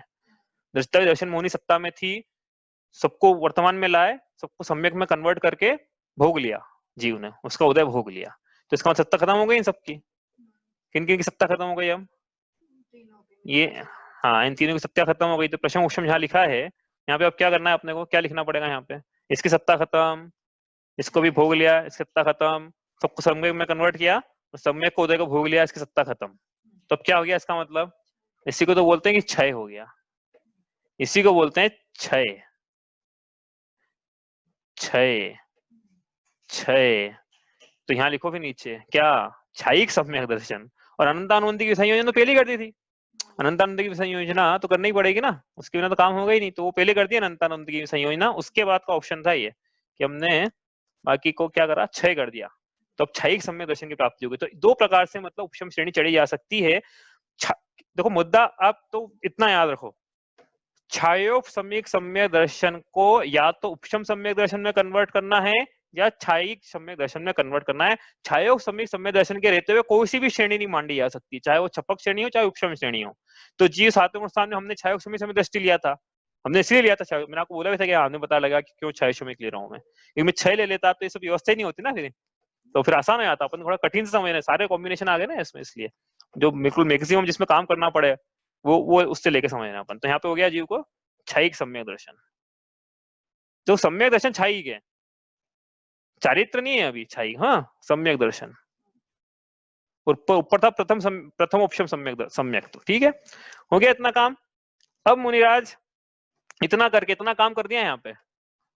S1: दर्शन मोहनी सत्ता में थी, सबको वर्तमान में लाए, सबको सम्यक में कन्वर्ट करके भोग लिया जीव ने, उसका उदय भोग लिया। तो इसका मतलब सत्ता खत्म हो गई इन सबकी। किन किन की सत्ता खत्म हो गई? अब ये हाँ, इन तीनों की सत्ता खत्म हो गई। तो प्रश्न उपशम जहाँ लिखा है, यहाँ पे अब क्या करना है अपने को? क्या लिखना पड़ेगा यहाँ पे? इसकी सत्ता खत्म, इसको भी भोग लिया, इसकी सत्ता खत्म, सबको सम्यक में कन्वर्ट किया और सम्यक को उदय को भोग लिया, इसकी सत्ता खत्म। तो अब क्या हो गया इसका मतलब? इसी को तो बोलते हैं कि क्षय हो गया, इसी को बोलते हैं क्षय। क्षय क्षय। तो यहाँ लिखो फिर नीचे क्या? क्षयिक सम्यक दर्शन। और अनंतानुबंधी की संयोजन तो पहले कर दी थी। अनंतानंद की संयोजना तो करनी ही पड़ेगी ना, उसके बिना तो काम होगा ही नहीं। तो वो पहले कर दिया अनंतानंद की संयोजना, उसके बाद का ऑप्शन था ये कि हमने बाकी को क्या करा? क्षय कर दिया। तो अब क्षयिक सम्यक दर्शन की प्राप्ति होगी। तो 2 प्रकार से मतलब उपशम श्रेणी चढ़ी जा सकती है। देखो मुद्दा आप तो इतना याद रखो, छायोप सम्यक सम्यक दर्शन को या तो उपशम सम्यक दर्शन में कन्वर्ट करना है या छायिक सम्यक दर्शन में कन्वर्ट करना है। छायोग सम्यक सम्यक दर्शन के रहते हुए कोई सी भी श्रेणी नहीं मांडी जा सकती, चाहे वो छपक श्रेणी हो चाहे उपशम श्रेणी हो। तो जी सातवें स्थान में हमने छायोग सम्यक सम्यक दृष्टि लिया था, हमने इसलिए लिया था। मैंने आपको बोला भी था कि हमें पता लगा कि क्यों छायोग सम्यक ले रहा हूँ मैं, क्योंकि मैं 6 ले लेता तो ये सब व्यवस्था ही नहीं होती ना फिर। तो फिर आसान हो जाता, अपन थोड़ा कठिन से समझ रहे, सारे कॉम्बिनेशन आ गए ना इसमें, इसलिए जो बिल्कुल मैक्सिमम जिसमें काम करना पड़े वो उससे लेके समझ रहे हैं अपन। तो यहाँ पे हो गया जीव को छायिक सम्यक दर्शन। जो सम्यक दर्शन छायिक है, चारित्र नहीं है अभी छायिक। हाँ, सम्यक दर्शन। और ऊपर था प्रथम उपशम सम्यक। तो ठीक है, हो गया इतना काम। अब मुनिराज इतना करके इतना काम कर दिया यहाँ पे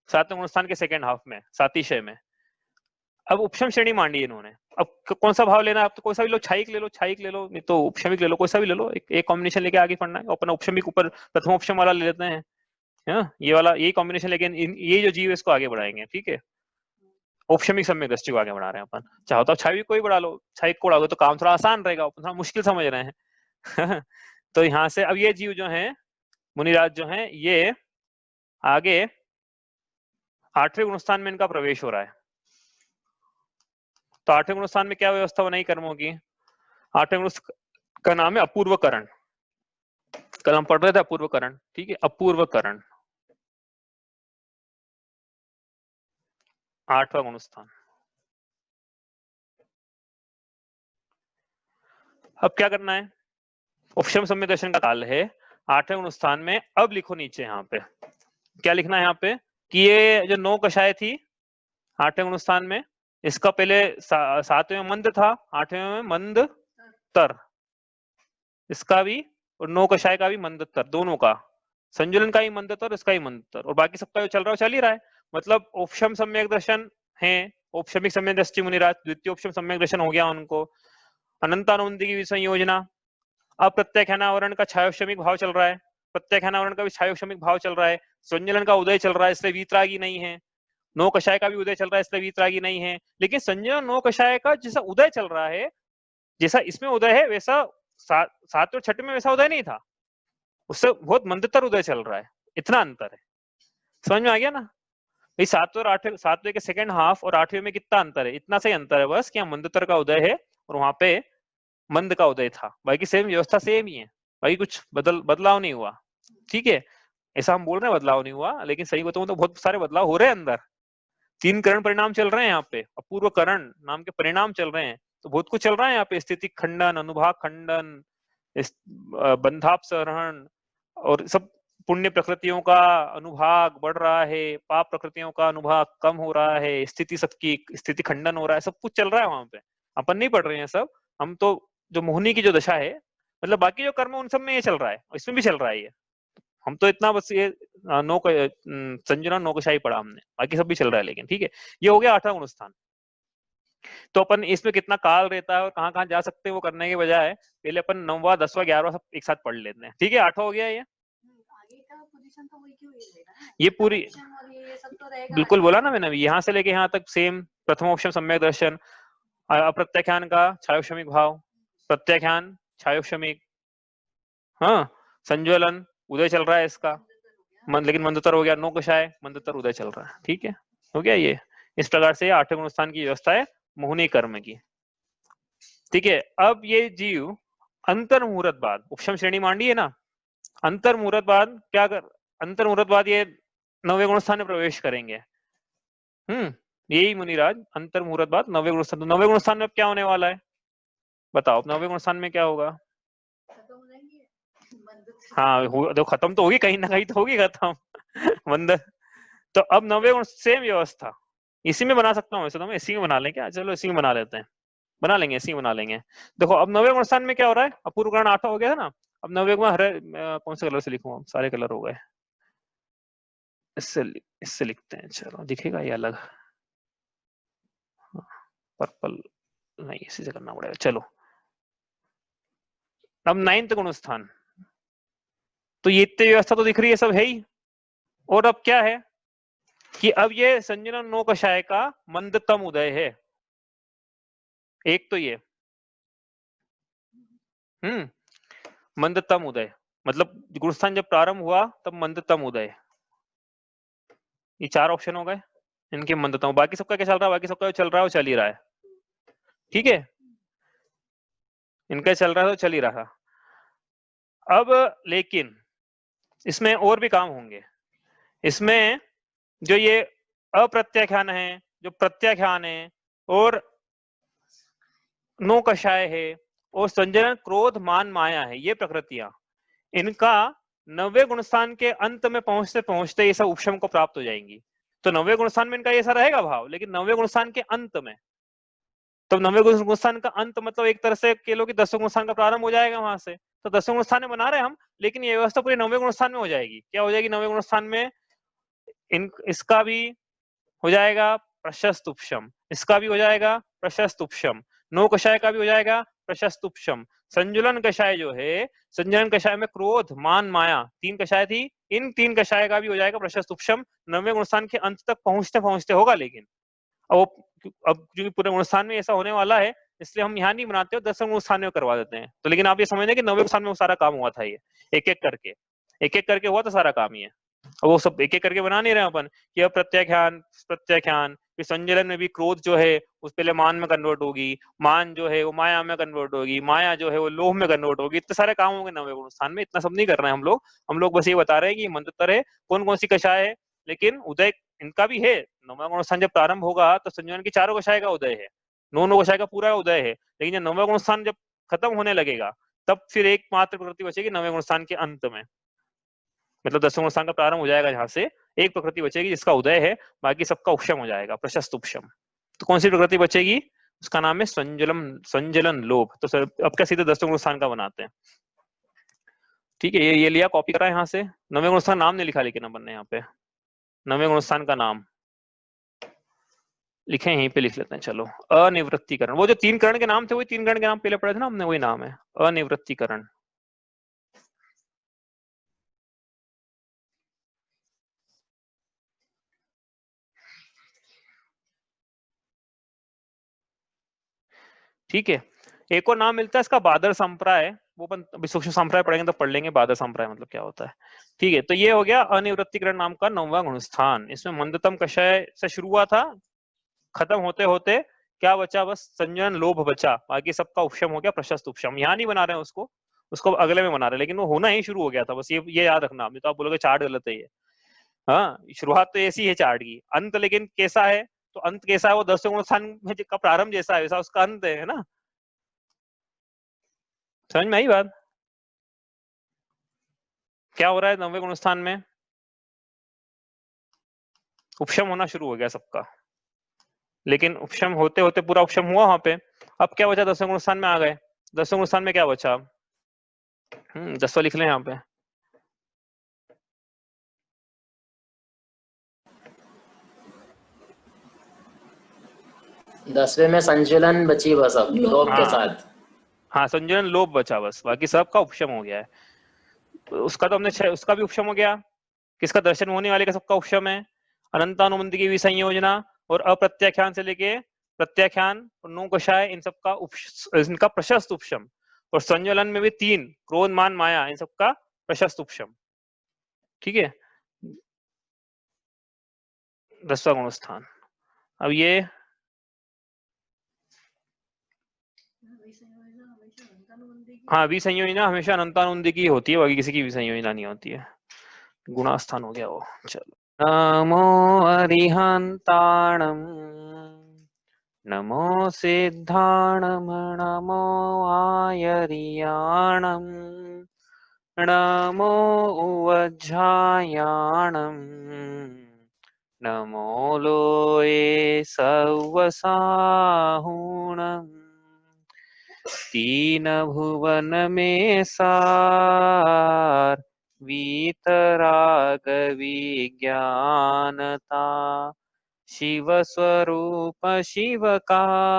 S1: सातवें गुणस्थान के सेकंड हाफ में, सातिशय में। अब उपशम श्रेणी मांडी इन्होंने। अब कौन सा भाव लेना है? आप तो कोई सा भी लो, छायिक ले लो, छायिक ले लो, नहीं तो उपशमिक ले लो, कोई सा भी ले लो। एक कॉम्बिनेशन लेके आगे पढ़ना है। अपना उपशमिक ऊपर प्रथम उपशम वाला ले लेते हैं, हाँ ये वाला, यही कॉम्बिनेशन लेके ये जो जीव इसको आगे बढ़ाएंगे। ठीक है, औपशमिक सम्यक दृष्टि को आगे बढ़ा रहे हैं अपन। चाहो तो छायिक कोई बढ़ा लो, छायिक को बढ़ा तो काम थोड़ा आसान रहेगा, थोड़ा मुश्किल समझ रहे हैं। तो यहाँ से अब ये जीव जो है मुनिराज जो है, ये आगे 8वें गुणस्थान में इनका प्रवेश हो रहा है। तो 8वें गुणस्थान में क्या व्यवस्था बनाई कर्मों की? 8वें गुणस्थान का नाम है अपूर्वकरण। कल हम पढ़ रहे थे अपूर्वकरण। ठीक है, अपूर्वकरण 8वां गुणस्थान। अब क्या करना है? उपशम सम्यक दर्शन का काल है 8वें गुणस्थान में। अब लिखो नीचे यहाँ पे क्या लिखना है? यहाँ पे कि ये जो 9 कषाय थी 8वें गुणस्थान में, इसका पहले सातवें में मंद था, आठवें में मंद तर, इसका भी और नौ कषाय का भी मंद तर, दोनों का, संजुलन का ही मंद तर, इसका ही मंद तर, और बाकी सबका जो चल रहा है चल ही रहा है। मतलब उपशम सम्यक दर्शन है, औपशमिक सम्यक दृष्टि मुनिराज, द्वितीय उपशम सम्यक दर्शन हो गया उनको, अनंतानुबंधी की संयोजना, अब प्रत्याख्यानावरण का छायोक्षमिक भाव चल रहा है, प्रत्याख्यानावरण का भी छायोक्षमिक भाव चल रहा है, संजलन का उदय चल रहा है, इसलिए वीतरागी नहीं है, नौ कषाय का भी उदय चल रहा है, इसलिए वीतरागी नहीं है। लेकिन संजलन नौ कषाय का जैसा उदय चल रहा है, जैसा इसमें उदय है वैसा सात और छठे में वैसा उदय नहीं था, उससे बहुत मंदतर उदय चल रहा है, इतना अंतर है। समझ में आ गया ना भाई? सातवें और आठवें, सातवें के सेकंड हाफ और आठवें में कितना अंतर है? इतना सही अंतर है बस कि यहाँ मंदतर का उदय है और वहां पे मंद का उदय था, बाकी सेम व्यवस्था सेम ही है, बाकी कुछ बदलाव नहीं हुआ। ठीक है, ऐसा हम बोल रहे हैं बदलाव नहीं हुआ, लेकिन सही बताऊं तो बहुत सारे बदलाव हो रहे हैं अंदर। 3 करण परिणाम चल रहे हैं यहाँ पे, अपूर्व करण नाम के परिणाम चल रहे हैं, तो बहुत कुछ चल रहा है यहाँ पे, स्थिति खंडन, अनुभाग खंडन, बंधापसरण, और सब पुण्य प्रकृतियों का अनुभाग बढ़ रहा है, पाप प्रकृतियों का अनुभाग कम हो रहा है, स्थिति सबकी स्थिति खंडन हो रहा है, सब कुछ चल रहा है वहां पे। अपन नहीं पढ़ रहे हैं सब, हम तो जो मोहिनी की जो दशा है, मतलब बाकी जो कर्म उन सब में ये चल रहा है, इसमें भी चल रहा है ये। हम तो इतना बस ये संजना नौकशाही पढ़ा हमने, बाकी सब भी चल रहा है। लेकिन ठीक है, ये हो गया 8वां गुणस्थान। तो अपन इसमें कितना काल रहता है और कहाँ कहाँ जा सकते हैं वो करने के बजाय पहले अपन 9वां 10वां 11वां सब एक साथ पढ़ लेते हैं। ठीक है, 8वां हो गया ये।
S2: आगे का पोजीशन तो वही क्यों रहेगा ना,
S1: ये पूरी
S2: और ये सब तो रहेगा,
S1: बिल्कुल बोला ना मैंने, यहाँ से लेके यहाँ तक सेम। प्रथम ऑप्शन सम्यक दर्शन, अप्रत्याख्यान का छायोक्षमिक भाव, प्रत्याख्यान छायोक्षमिक, हाँ, संज्वलन उदय चल रहा है इसका, लेकिन मंदतर हो गया, नौ कषाय मंदतर उदय चल रहा है। ठीक है, हो गया ये। इस प्रकार से 8वें गुणस्थान की व्यवस्था है मोहिनी कर्म की। ठीक है, अब ये जीव अंतर मुहूर्त बाद, उपशम श्रेणी मांडी है ना, अंतर मुहूर्त बाद क्या कर, अंतर मुहूर्त बाद ये 9वें गुणस्थान में प्रवेश करेंगे। यही मुनिराज, अंतर मुहूर्त बाद 9वें गुणस्थान। तो 9वें गुणस्थान में अब क्या होने वाला है बताओ? 9वें गुणस्थान में क्या होगा? हाँ, तो खत्म तो होगी, कहीं ना कहीं तो होगी खत्म मंद। तो अब 9वें गुण सेम व्यवस्था, इसी में बना सकता हूँ वैसे तो, मैं इसी में बना लें क्या? चलो इसी में बना लेते हैं, बना लेंगे, इसी में बना लेंगे। देखो अब 9वें गुणस्थान में क्या हो रहा है, अपूर्व करण 8वां हो गया है ना, अब 9वें में हरे कौन से कलर से लिखूं? सारे कलर हो गए, इससे लिखते हैं, चलो दिखेगा ये अलग, पर्पल नहीं, इसी से करना पड़ेगा। चलो अब 9th गुणस्थान, तो ये इतनी व्यवस्था तो दिख रही है, सब है ही। और अब क्या है कि अब ये संजना 9 कषाय का मंदतम उदय है, एक तो ये मंदतम उदय, मतलब गुणस्थान जब प्रारंभ हुआ तब मंदतम उदय, ये 4 ऑप्शन हो गए इनके मंदतम। बाकी सबका क्या चल रहा है? बाकी सबका चल रहा है वो चल ही रहा है। ठीक है, इनका चल रहा है तो चल ही रहा। अब लेकिन इसमें और भी काम होंगे। इसमें जो ये अप्रत्याख्यान है, जो प्रत्याख्यान है, और 9 कषाय है, और संजनन क्रोध मान माया है, ये प्रकृतियां, इनका 9वें गुणस्थान के अंत में पहुंचते पहुंचते ये सब उपशम को प्राप्त हो जाएंगी। तो 9वें गुणस्थान में इनका ऐसा रहेगा भाव, लेकिन 9वें गुणस्थान के अंत में, तो 9वें गुणस्थान का अंत मतलब एक तरह से कह लो कि 10वें गुणस्थान का प्रारंभ हो जाएगा वहां से। तो 10वें गुणस्थान में बना रहे हम, लेकिन ये व्यवस्था पूरी 9वें गुणस्थान में हो जाएगी। क्या हो जाएगी 9वें गुणस्थान में? इसका भी हो जाएगा प्रशस्त उपशम, इसका भी हो जाएगा प्रशस्त उपशम, 9 कषाय का भी हो जाएगा प्रशस्त उपशम। संजुलन कषाय जो है, संजुलन कषाय में क्रोध मान माया 3 कषाय थी, इन 3 कषाय का भी हो जाएगा प्रशस्त उपशम। 9वें गुणस्थान के अंत तक पहुंचते पहुंचते होगा। लेकिन अब क्योंकि पूरे गुणस्थान में ऐसा होने वाला है, इसलिए हम यहाँ नहीं बनाते हो, 10वें गुणस्थान में करवा देते हैं। तो लेकिन आप ये समझने कि 9वें गुणस्थान में वो सारा काम हुआ था, ये एक एक करके हुआ था सारा काम ये। वो सब एक एक करके बना नहीं रहे अपन कि अब प्रत्याख्यान प्रत्याख्यान, फिर संजलन में भी क्रोध जो है उस पहले मान में कन्वर्ट होगी, मान जो है वो माया में कन्वर्ट होगी, माया जो है वो लोभ में कन्वर्ट होगी। इतने सारे काम होंगे 9वें गुणस्थान में, इतना सब नहीं कर रहे हैं हम लोग बस ये बता रहे हैं कि मंत्र है कौन कौन सी कषाय है, लेकिन उदय इनका भी है। 9वां गुणस्थान जब प्रारंभ होगा तो संजलन की 4 कषाय का उदय है, 9 कषाय का पूरा उदय है। लेकिन जब 9वां गुणस्थान जब खत्म होने लगेगा तब फिर एकमात्र प्रकृति बचेगी 9वें गुणस्थान के अंत में, मतलब 10वें गुणस्थान का प्रारंभ हो जाएगा, जहां से एक प्रकृति बचेगी जिसका उदय है, बाकी सबका उपशम हो जाएगा, प्रशस्त उपशम। तो कौन सी प्रकृति बचेगी? उसका नाम है संजलन लोभ। तो सर अब क्या सीधे 10वें गुण स्थान का बनाते हैं। ठीक है, ये लिया, कॉपी करा यहाँ से। 9वें गुण स्थान नाम नहीं लिखा लेकिन अपन ने यहाँ पे 9वें गुण स्थान का नाम लिखे, यहीं पे लिख लेते हैं। चलो, अनिवृत्तिकरण। वो जो 3 करण के नाम थे वही 3 करण के नाम पहले पढ़े थे ना हमने, वही नाम है अनिवृत्तिकरण। ठीक है, एक और नाम मिलता है इसका बादर संप्राय। वो अपन अभी सूक्ष्म संप्राय पढ़ेंगे तो पढ़ लेंगे बादर संप्राय मतलब क्या होता है। ठीक है, तो ये हो गया अनिवृत्तिकरण नाम का 9वां गुणस्थान। इसमें मंदतम कषय से शुरू हुआ था, खत्म होते होते क्या बचा? बस संजन लोभ बचा, बाकी सबका उपशम हो गया, प्रशस्त उपशम। यहाँ नहीं बना रहे हैं उसको, उसको अगले में बना रहे हैं, लेकिन वो होना ही शुरू हो गया था। बस ये याद रखना, नहीं तो आप बोलोगे चार्ट गलत है ये। हाँ, शुरुआत तो ऐसी है चार्ट की, अंत लेकिन कैसा है? तो अंत कैसा है? वो 10वें गुण स्थान में का प्रारंभ जैसा है वैसा उसका अंत है ना। समझ में आई बात? क्या हो रहा है 9वें गुण स्थान में? उपशम होना शुरू हो गया सबका, लेकिन उपशम होते होते पूरा उपशम हुआ वहां पे। अब क्या बचा? 10वें गुण स्थान में आ गए। 10वें गुण स्थान में क्या बचा? 10वां लिख लें यहाँ पे।
S3: 10वें में संचलन बची बस अब लोभ के साथ।
S1: हाँ, संजन लोभ बचा बस, बाकी सबका उपशम हो गया है। तो उसका तो हमने उसका भी उपशम हो गया। किसका? दर्शन होने वाले का सबका उपशम है। अनंतानुबंध की विसंयोजना और अप्रत्याख्यान से लेके प्रत्याख्यान और नो कषाय, इन सबका इनका प्रशस्त उपशम। और संज्वलन में भी 3 क्रोध मान माया, इन सबका प्रशस्त उपशम। ठीक है, 10वां गुण स्थान। अब ये हाँ, विसंयोजना हमेशा अनंतानुबंध की होती है, बाकी किसी की विसंयोजना नहीं होती है। गुणास्थान हो गया वो। चलो, नमो अरिहंताणम, नमो सिद्धाणम, नमो आयर्याणम, नमो उवज्झायाणम, नमो लोये सवसाहुणम, तीन भुवन में सार, वीतराग विज्ञानता, शिव स्वरूप शिवकार,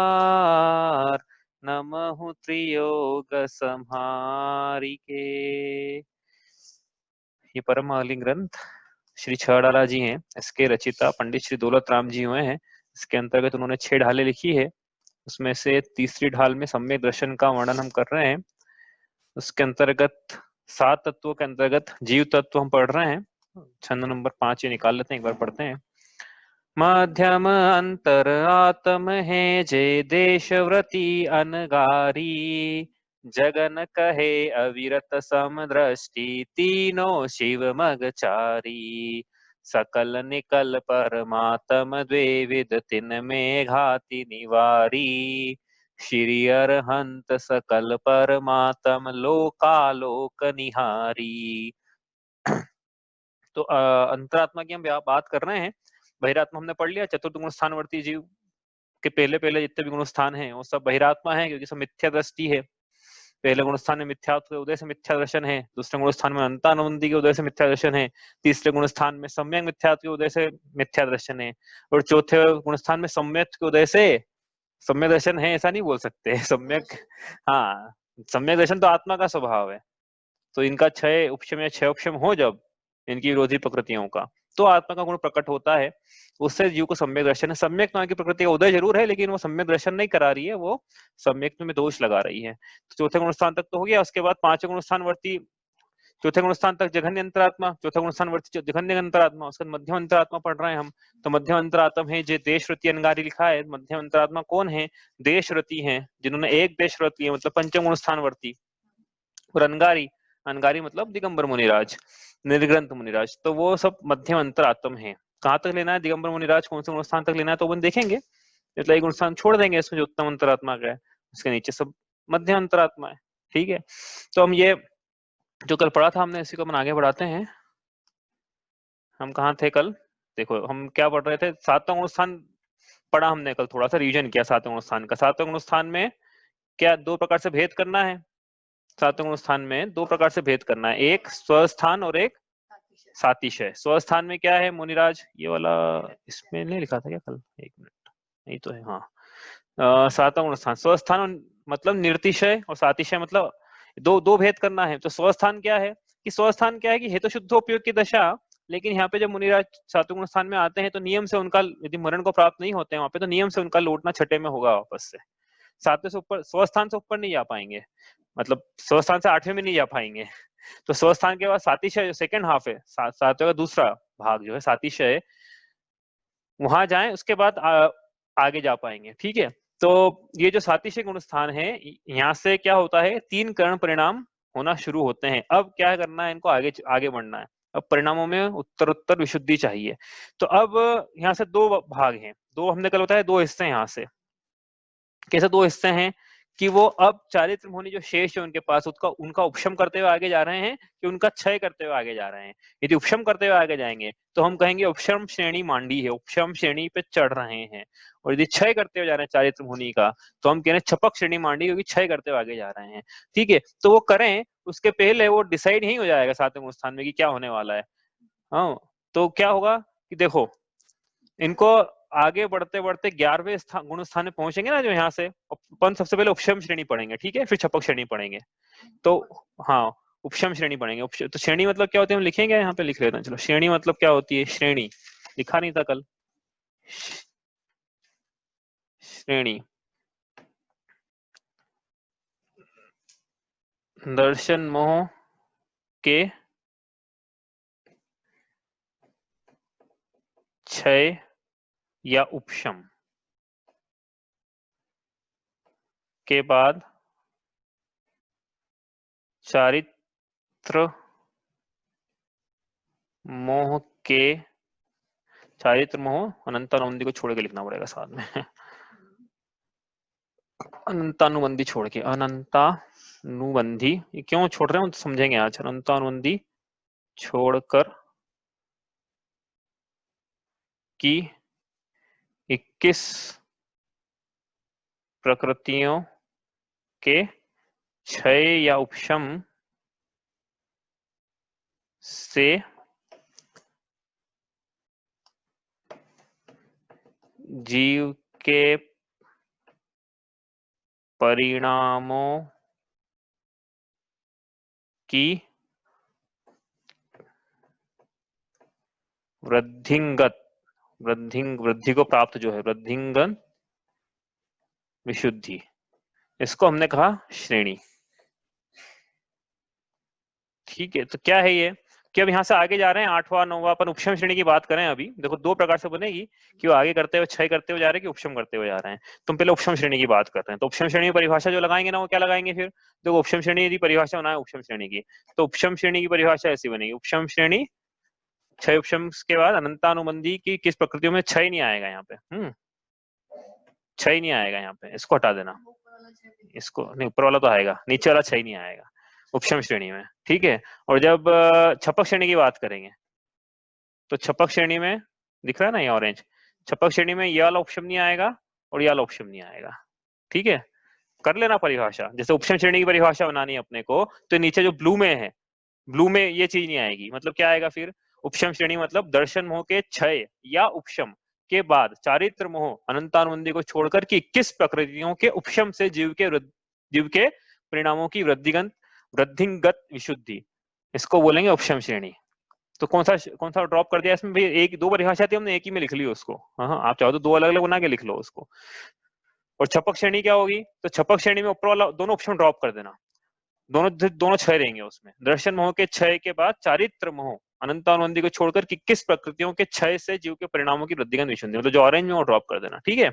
S1: नमः त्रियोग संहारिके। ये परम अगली ग्रंथ श्री छड़ाला जी हैं, इसके रचिता पंडित श्री दौलत राम जी हुए हैं। इसके अंतर्गत उन्होंने 6 ढालें लिखी है, उसमें से तीसरी ढाल में सम्यक दर्शन का वर्णन हम कर रहे हैं। उसके अंतर्गत 7 तत्वों के अंतर्गत जीव तत्व हम पढ़ रहे हैं। छंद नंबर 5 ये निकाल लेते हैं, एक बार पढ़ते हैं। मध्यम अंतर आत्म है जे देशव्रति अनगारी, जगन कहे अविरत समदृष्टि, तीनों शिव मगचारी, सकल निकल परमात्म द्वेविद, तिन में घाति निवारी, श्री अरहंत सकल परमात्म लोकालोक निहारी। तो अंतरात्मा की हम बात कर रहे हैं। बहिरात्मा हमने पढ़ लिया, चतुर्थ गुण स्थानवर्ती जीव के पहले पहले जितने भी गुण स्थान हैं वो सब बहिरात्मा है, क्योंकि सब मिथ्या दृष्टि है। पहले गुण स्थान में मिथ्यात्व के उदय से मिथ्या दर्शन है, दूसरे गुण स्थान में अंतानुबंधी के उदय से मिथ्या दर्शन है, तीसरे गुण स्थान में सम्यक मिथ्यात्व के उदय से मिथ्या दर्शन है, और चौथे गुण स्थान में सम्यक के उदय से सम्यक दर्शन है, ऐसा नहीं बोल सकते सम्यक। हाँ, सम्यक दर्शन तो आत्मा का स्वभाव है। तो इनका 6 उपशम या 6 उपशम हो जब इनकी विरोधी प्रकृतियों का, तो आत्मा का गुण प्रकट होता है, उससे जीव को सम्यक दर्शन है। सम्यक नाम की प्रकृति का उदय जरूर है, लेकिन वो सम्यक दर्शन नहीं करा रही है, वो सम्यक में दोष लगा रही है। तो चौथे गुण स्थान तक तो हो गया। उसके बाद 5वें गुण स्थान वर्ती, चौथे गुण स्थान तक जघन्य अंतरात्मा, चौथा गुण स्थान वर्ती जघन्य अंतरात्मा, उसके बाद मध्यम अंतरात्मा पढ़ रहे हैं हम। तो मध्यम अंतरात्मा है जो देशव्रति अनगारी लिखा है। मध्यम अंतरात्मा कौन है? देशव्रति है, जिन्होंने एक देशव्रति है, मतलब पंचम गुण स्थान वर्ती। और अनगारी, अनगारी मतलब दिगंबर मुनिराज, निर्ग्रंथ मुनिराज, तो वो सब मध्यम अंतरात्म है। कहाँ तक लेना है दिगंबर मुनिराज, कौन से गुण स्थान तक लेना है तो अपन देखेंगे। मतलब एक गुण स्थान छोड़ देंगे इसमें जो उत्तम अंतरात्मा का है, उसके नीचे सब मध्यम अंतरात्मा है। ठीक है, तो हम ये जो कल पढ़ा था हमने, इसी को अपन आगे बढ़ाते हैं। हम कहाँ थे कल? देखो हम क्या पढ़ रहे थे, 7वां गुण स्थान पढ़ा हमने कल, थोड़ा सा रिवीजन किया सातवें गुण स्थान का। सातवें गुण स्थान में क्या दो प्रकार से भेद करना है? सातवें गुण स्थान में दो प्रकार से भेद करना है, एक स्वस्थान और एक सातिशय। स्वस्थान में क्या है मुनिराज? ये वाला इसमें नहीं लिखा था क्या कल? एक मिनट, नहीं तो है, हाँ। सातवां गुण स्थान स्वस्थान मतलब निर्तिशय और सातिशय मतलब दो दो भेद करना है। तो स्वस्थान क्या है कि स्वस्थान क्या है कि हेतु शुद्धोपयोग की दशा, लेकिन यहाँ पे जब मुनिराज सातवें गुण स्थान में आते हैं तो नियम से उनका, यदि मरण को प्राप्त नहीं होते हैं वहां पे, तो नियम से उनका लौटना छठे में होगा वापस से। सातवें से ऊपर, स्वस्थान से ऊपर नहीं जा पाएंगे, मतलब स्वस्थान से आठवें में नहीं जा पाएंगे। तो स्वस्थान के बाद सातिशय जो सेकंड हाफ है, सातवें का दूसरा भाग जो है सातिशय, वहां जाएं, उसके बाद आगे जा पाएंगे। ठीक है, तो ये जो सातिशय गुण स्थान है, यहाँ से क्या होता है, तीन करण परिणाम होना शुरू होते हैं। अब क्या करना है, इनको आगे आगे बढ़ना है। अब परिणामों में उत्तरोत्तर विशुद्धि चाहिए। तो अब यहाँ से दो भाग हैं, दो हमने कल बताया, दो हिस्से हैं यहाँ से। कैसे दो हिस्से हैं कि वो अब चारित्र मुनि जो शेष है उनके पास, उसका उनका उपशम करते हुए आगे जा रहे हैं कि उनका क्षय करते हुए आगे जा रहे हैं। यदि उपशम करते हुए आगे जाएंगे तो हम कहेंगे उपशम श्रेणी मांडी है, उपशम श्रेणी पे चढ़ रहे हैं। और यदि क्षय करते हुए जा रहे हैं चारित्र मुनि का, तो हम कह रहे हैं छपक श्रेणी मांडी, क्योंकि क्षय करते हुए आगे जा रहे हैं। ठीक है, तो वो करें उसके पहले वो डिसाइड नहीं हो जाएगा सातवें गुण स्थान में कि क्या होने वाला है। हाँ, तो क्या होगा कि देखो, इनको आगे बढ़ते बढ़ते 11वें गुण स्थान में पहुंचेंगे ना, जो यहाँ से अपन सबसे पहले उपशम श्रेणी पढ़ेंगे, ठीक है, फिर छपक श्रेणी पढ़ेंगे। तो हाँ, उपशम श्रेणी पढ़ेंगे। तो श्रेणी मतलब क्या होती है हम लिखेंगे, यहाँ पे लिख लेते हैं। चलो, श्रेणी मतलब क्या होती है? श्रेणी लिखा नहीं था कल। श्रेणी दर्शन मोह के क्षय या उपशम के बाद चारित्र मोह के, चारित्र मोह अनंतानुबंधी को छोड़ के लिखना पड़ेगा साथ में। अनंतानुबंधी छोड़ के, अनंतानुबंधी ये क्यों छोड़ रहे हैं तो समझेंगे आज। अनंतानुबंधी छोड़कर की 21 प्रकृतियों के क्षय या उपशम से जीव के परिणामों की वृद्धिंगत, वृद्धि को प्राप्त जो है, वृद्धिंगत विशुद्धि, इसको हमने कहा श्रेणी। ठीक है, तो क्या है ये कि अब यहाँ से आगे जा रहे हैं, 8वां 9वां अपन उपशम श्रेणी की बात करें। अभी देखो दो प्रकार से बनेगी कि वो आगे करते हुए क्षय करते हुए जा रहे हैं कि उपशम करते हुए जा रहे हैं। तुम पहले उपशम श्रेणी की बात करते हैं। तो उपशम श्रेणी की परिभाषा जो लगाएंगे ना, वो क्या लगाएंगे फिर? देखो, उपशम श्रेणी यदि परिभाषा बनाए उपशम श्रेणी की, तो उपशम श्रेणी की परिभाषा ऐसी बनेगी, उपशम श्रेणी क्षय उपशम के बाद अनंतानुबंधी की किस प्रकृतियों में क्षय नहीं आएगा यहाँ पे। क्षय नहीं आएगा यहाँ पे, इसको हटा देना। इसको नहीं, ऊपर वाला तो आएगा, नीचे वाला क्षय नहीं आएगा उपशम श्रेणी में। ठीक है, और जब छपक श्रेणी की बात करेंगे तो छपक श्रेणी में दिख रहा है ना ये ऑरेंज, छपक श्रेणी में ये वाला उपशम नहीं आएगा और ये वाला उपशम नहीं आएगा। ठीक है, कर लेना परिभाषा। जैसे उपशम श्रेणी की परिभाषा बनानी है अपने को, तो नीचे जो ब्लू में है, ब्लू में ये चीज नहीं आएगी। मतलब क्या आएगा फिर? उपशम श्रेणी मतलब दर्शन मोह के क्षय या उपशम के बाद चारित्र मोह अनंतानुबंधी को छोड़कर की 21 प्रकृतियों के उपशम से जीव के परिणामों की वृद्धिगत विशुद्धि, इसको बोलेंगे उपशम श्रेणी। तो कौन सा ड्रॉप कर दिया इसमें भाई? एक दो परिभाषा थी, हमने एक ही में लिख ली उसको। हाँ, आप चाहो तो दो अलग अलग बना के लिख लो उसको। और छपक श्रेणी क्या होगी? तो छपक श्रेणी में ऊपर वाला दोनों ऑप्शन ड्रॉप कर देना, दोनों क्षय रहेंगे उसमें। दर्शन मोह के क्षय के बाद चारित्र मोह अनंतानुबंधी को छोड़कर कि किस प्रकृतियों के क्षय से जीव के परिणामों की वृद्धिगत विशुद्धि, मतलब जो ऑरेंज में वो ड्रॉप कर देना। ठीक है,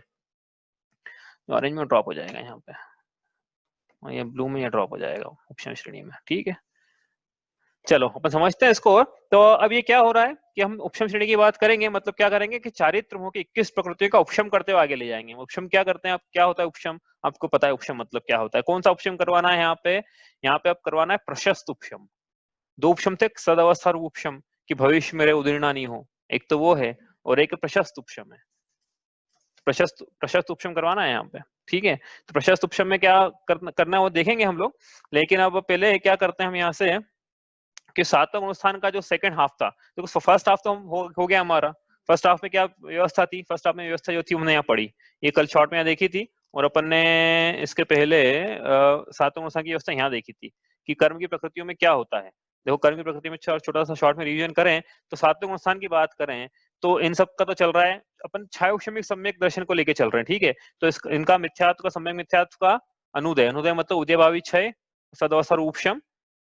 S1: ऑरेंज में ड्रॉप हो जाएगा यहाँ पे, और ये ब्लू में ये ड्रॉप हो जाएगा उपशम श्रेणी में। ठीक है, चलो अपन समझते हैं इसको। तो अब ये क्या हो रहा है कि हम उपशम श्रेणी की बात करेंगे, मतलब क्या करेंगे कि चारित्र मोह की 21 प्रकृतियों का उपशम करते हुए आगे ले जाएंगे। उपशम क्या करते हैं? आप क्या होता है उपशम? आपको पता है उपशम मतलब क्या होता है? कौन सा उपशम करवाना है यहाँ पे? यहाँ पे आप करवाना है प्रशस्त उपशम। दो उपशम थे, सदावस्था रूप उपशम कि भविष्य मेरे उदीर्णा नहीं हो, एक तो वो है, और एक प्रशस्त उपशम है। प्रशस्त उपशम करवाना है यहाँ पे, ठीक है। तो प्रशस्त उपशम में क्या करना है वो देखेंगे हम लोग, लेकिन अब पहले क्या करते हैं हम यहाँ से कि सातवां गुणस्थान का जो सेकंड हाफ था, देखो फर्स्ट हाफ तो हो गया हमारा। फर्स्ट हाफ में क्या व्यवस्था थी, फर्स्ट हाफ में व्यवस्था जो थी हमने यहाँ पढ़ी, ये कल शॉर्ट में यहाँ देखी थी, और अपन ने इसके पहले सातवां गुणस्थान की व्यवस्था यहाँ देखी थी कि कर्म की प्रकृतियों में क्या होता है। देखो कर्म की प्रकृति में छोटा सा शॉर्ट में रिवीजन करें तो सातवें गुणस्थान की बात करें तो इन सब का तो चल रहा है, अपन छायोक्षमिक सम्यक दर्शन को लेके चल रहे हैं, ठीक है। तो इनका मिथ्यात्व का सम्यक मिथ्यात्व का अनुदय, अनुदय मतलब उदयभावी क्षय सदवस्था रूपशम,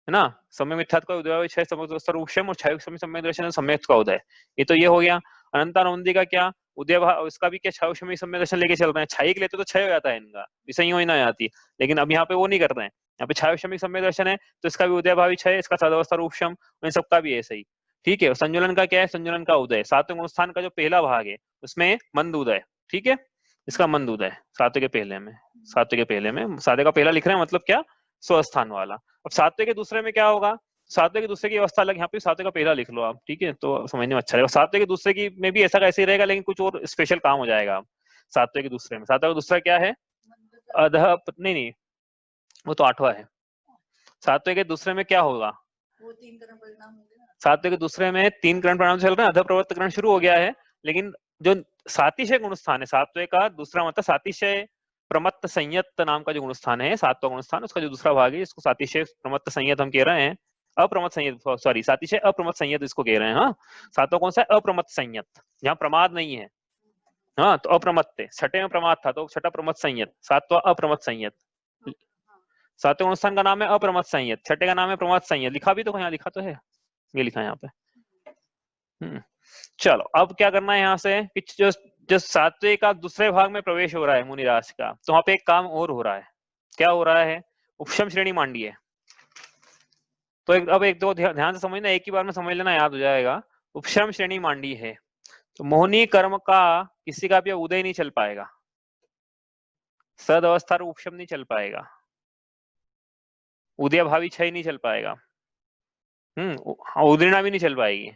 S1: है ना। सम्यक मिथ्यात्व का उदय क्षय सदवस्था रूपशम और छायोक्षमिक सम्यक दर्शन सम्यक का उदय, ये तो ये हो गया। अनंतानुबंधी का क्या उदय भाव, इसका भी क्या छायोक्षमिक सम्यक दर्शन लेके चल रहे हैं। छाई के लेते तो क्षय हो जाता है इनका, विषय हो ना जाती, लेकिन अब यहाँ पे वो नहीं कर रहे हैं, यहाँ पे छायोक्षमिक सम्यक दर्शन है तो इसका भी उदय भावी क्षय, इसका सदवस्था रूपशम, इन सबका भी ऐसे ही, ठीक है। संजुलन का क्या है, संजुलन का उदय सातवें गुणस्थान का जो पहला भाग है उसमें मंद उदय, ठीक है, इसका मंद उदय सातवें के पहले में, सातवें के पहले में सातवें का पहला लिख रहे हैं मतलब क्या स्वस्थान वाला। अब सातवें के दूसरे में क्या होगा, सातवें के दूसरे की अवस्था अलग, यहाँ पे सातवें का पहला लिख लो आप, ठीक है, तो समझने में अच्छा रहेगा। सातवें के दूसरे की में भी ऐसा कैसे ही रहेगा, लेकिन कुछ और स्पेशल काम हो जाएगा। सातवें के दूसरे में, सातवें का दूसरा क्या है, अधः, नहीं वो तो आठवां है। सातवें के दूसरे में क्या होगा,
S2: वो 3 करण परिणाम होंगे ना।
S1: सातवें के दूसरे में 3 करण परिणाम चल रहे हैं, अधः प्रवृत्त करण शुरू हो गया है, लेकिन जो सातिशय गुणस्थान है सातवें का दूसरा मतलब सातिशय प्रमत्त संयत नाम का जो गुणस्थान है, सातवां गुणस्थान, उसका जो दूसरा भाग है इसको सातिशय प्रमत्त संयत हम कह रहे हैं, अप्रमत्त संयत, सॉरी सातिशय अप्रमत्त संयत इसको कह रहे हैं। हाँ, सातवां कौन सा है, अप्रमत्त संयत, जहाँ प्रमाद नहीं है। हाँ, तो अप्रमत्त है, छठे में प्रमाद था तो छठा प्रमत्त संयत, सातवां अप्रमत्त संयत। सातवें गुणस्थान का नाम है अप्रमत्त संयत, छठे का नाम है प्रमत्त संयत, लिखा भी तो यहाँ लिखा तो है, ये लिखा है यहाँ पे। चलो अब क्या करना है यहाँ से कि जो सातवें का दूसरे भाग में प्रवेश हो रहा है मुनिराज का, तो वहां पे एक काम और हो रहा है। क्या हो रहा है, उपशम श्रेणी मांडी है। तो अब एक दो ध्यान से समझना, एक ही बार में समझ लेना, याद हो जाएगा। उपशम श्रेणी मांडी है तो मोहनी कर्म का किसी का भी उदय नहीं चल पाएगा, सद अवस्था उपशम नहीं चल पाएगा, उदय भावी क्षय नहीं चल पाएगा, उदयना भी नहीं चल पाएगी,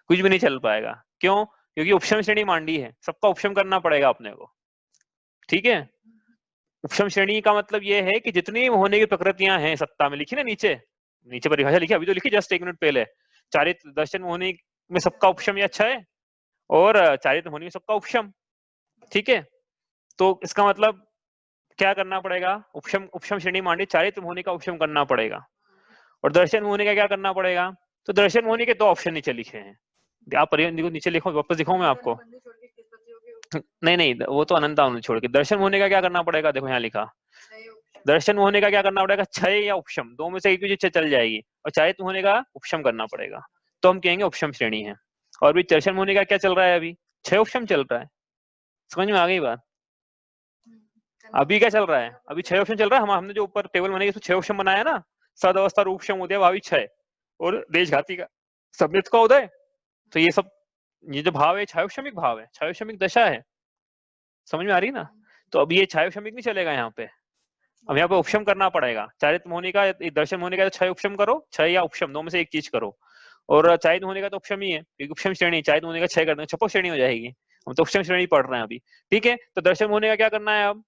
S1: कुछ भी नहीं चल पाएगा। क्यों, क्योंकि उपशम श्रेणी मांडी है, सबका उपशम करना पड़ेगा अपने को, ठीक है। उपशम श्रेणी का मतलब ये है कि जितनी होने की प्रकृतियां हैं सत्ता में, लिखी ना नीचे, नीचे परिभाषा लिखी, अभी तो लिखी जस्ट 1 मिनट पहले, चारित्र दर्शन होने में सबका उपशम या अच्छा है, और चारित्र होने में सबका उपशम, ठीक है। तो इसका मतलब क्या करना पड़ेगा, उपशम उपशम श्रेणी मांडी, चारित्र होने का उपशम करना पड़ेगा, और दर्शन होने का क्या करना पड़ेगा। तो दर्शन होने के 2 ऑप्शन नीचे लिखे हैं, आप नीचे लिखो, वापस दिखाऊं मैं आपको, नहीं वो तो अनंत छोड़ के, दर्शन होने का क्या करना पड़ेगा, देखो यहाँ लिखा, दर्शन होने का क्या करना पड़ेगा, क्षय या उपशम, दो में से एक भी चल जाएगी, और चारित्र होने का उपशम करना पड़ेगा, तो हम कहेंगे उपशम श्रेणी है। और भी दर्शन होने का क्या चल रहा है, अभी क्षय उपशम चल रहा है, समझ में आ गई बात। अभी क्या चल रहा है, अभी क्षय उपशम चल रहा है, हमने जो ऊपर टेबल बनाई उसमें क्षय उपशम बनाया ना, सद अवस्था रूपशम उदय भावी क्षय और देशघाती का सम्मित का उदय, तो ये सब, ये जो भाव है छायोक्षमिक भाव है, छायोक्षमिक दशा है, समझ में आ रही ना। तो अब ये छायोक्षमिक नहीं चलेगा यहाँ पे, अब यहाँ पे उपशम करना पड़ेगा, चारित्र होने का, दर्शन होने का तो क्षय उपशम करो, क्षय या उपशम दो में से एक चीज करो, और चारित्र होने का तो उपशम ही है, क्योंकि उपशम श्रेणी, चारित्र होने का क्षय करना छपक श्रेणी हो जाएगी, हम तो उपशम श्रेणी पढ़ रहे हैं अभी, ठीक है। तो दर्शन होने का क्या करना है, अब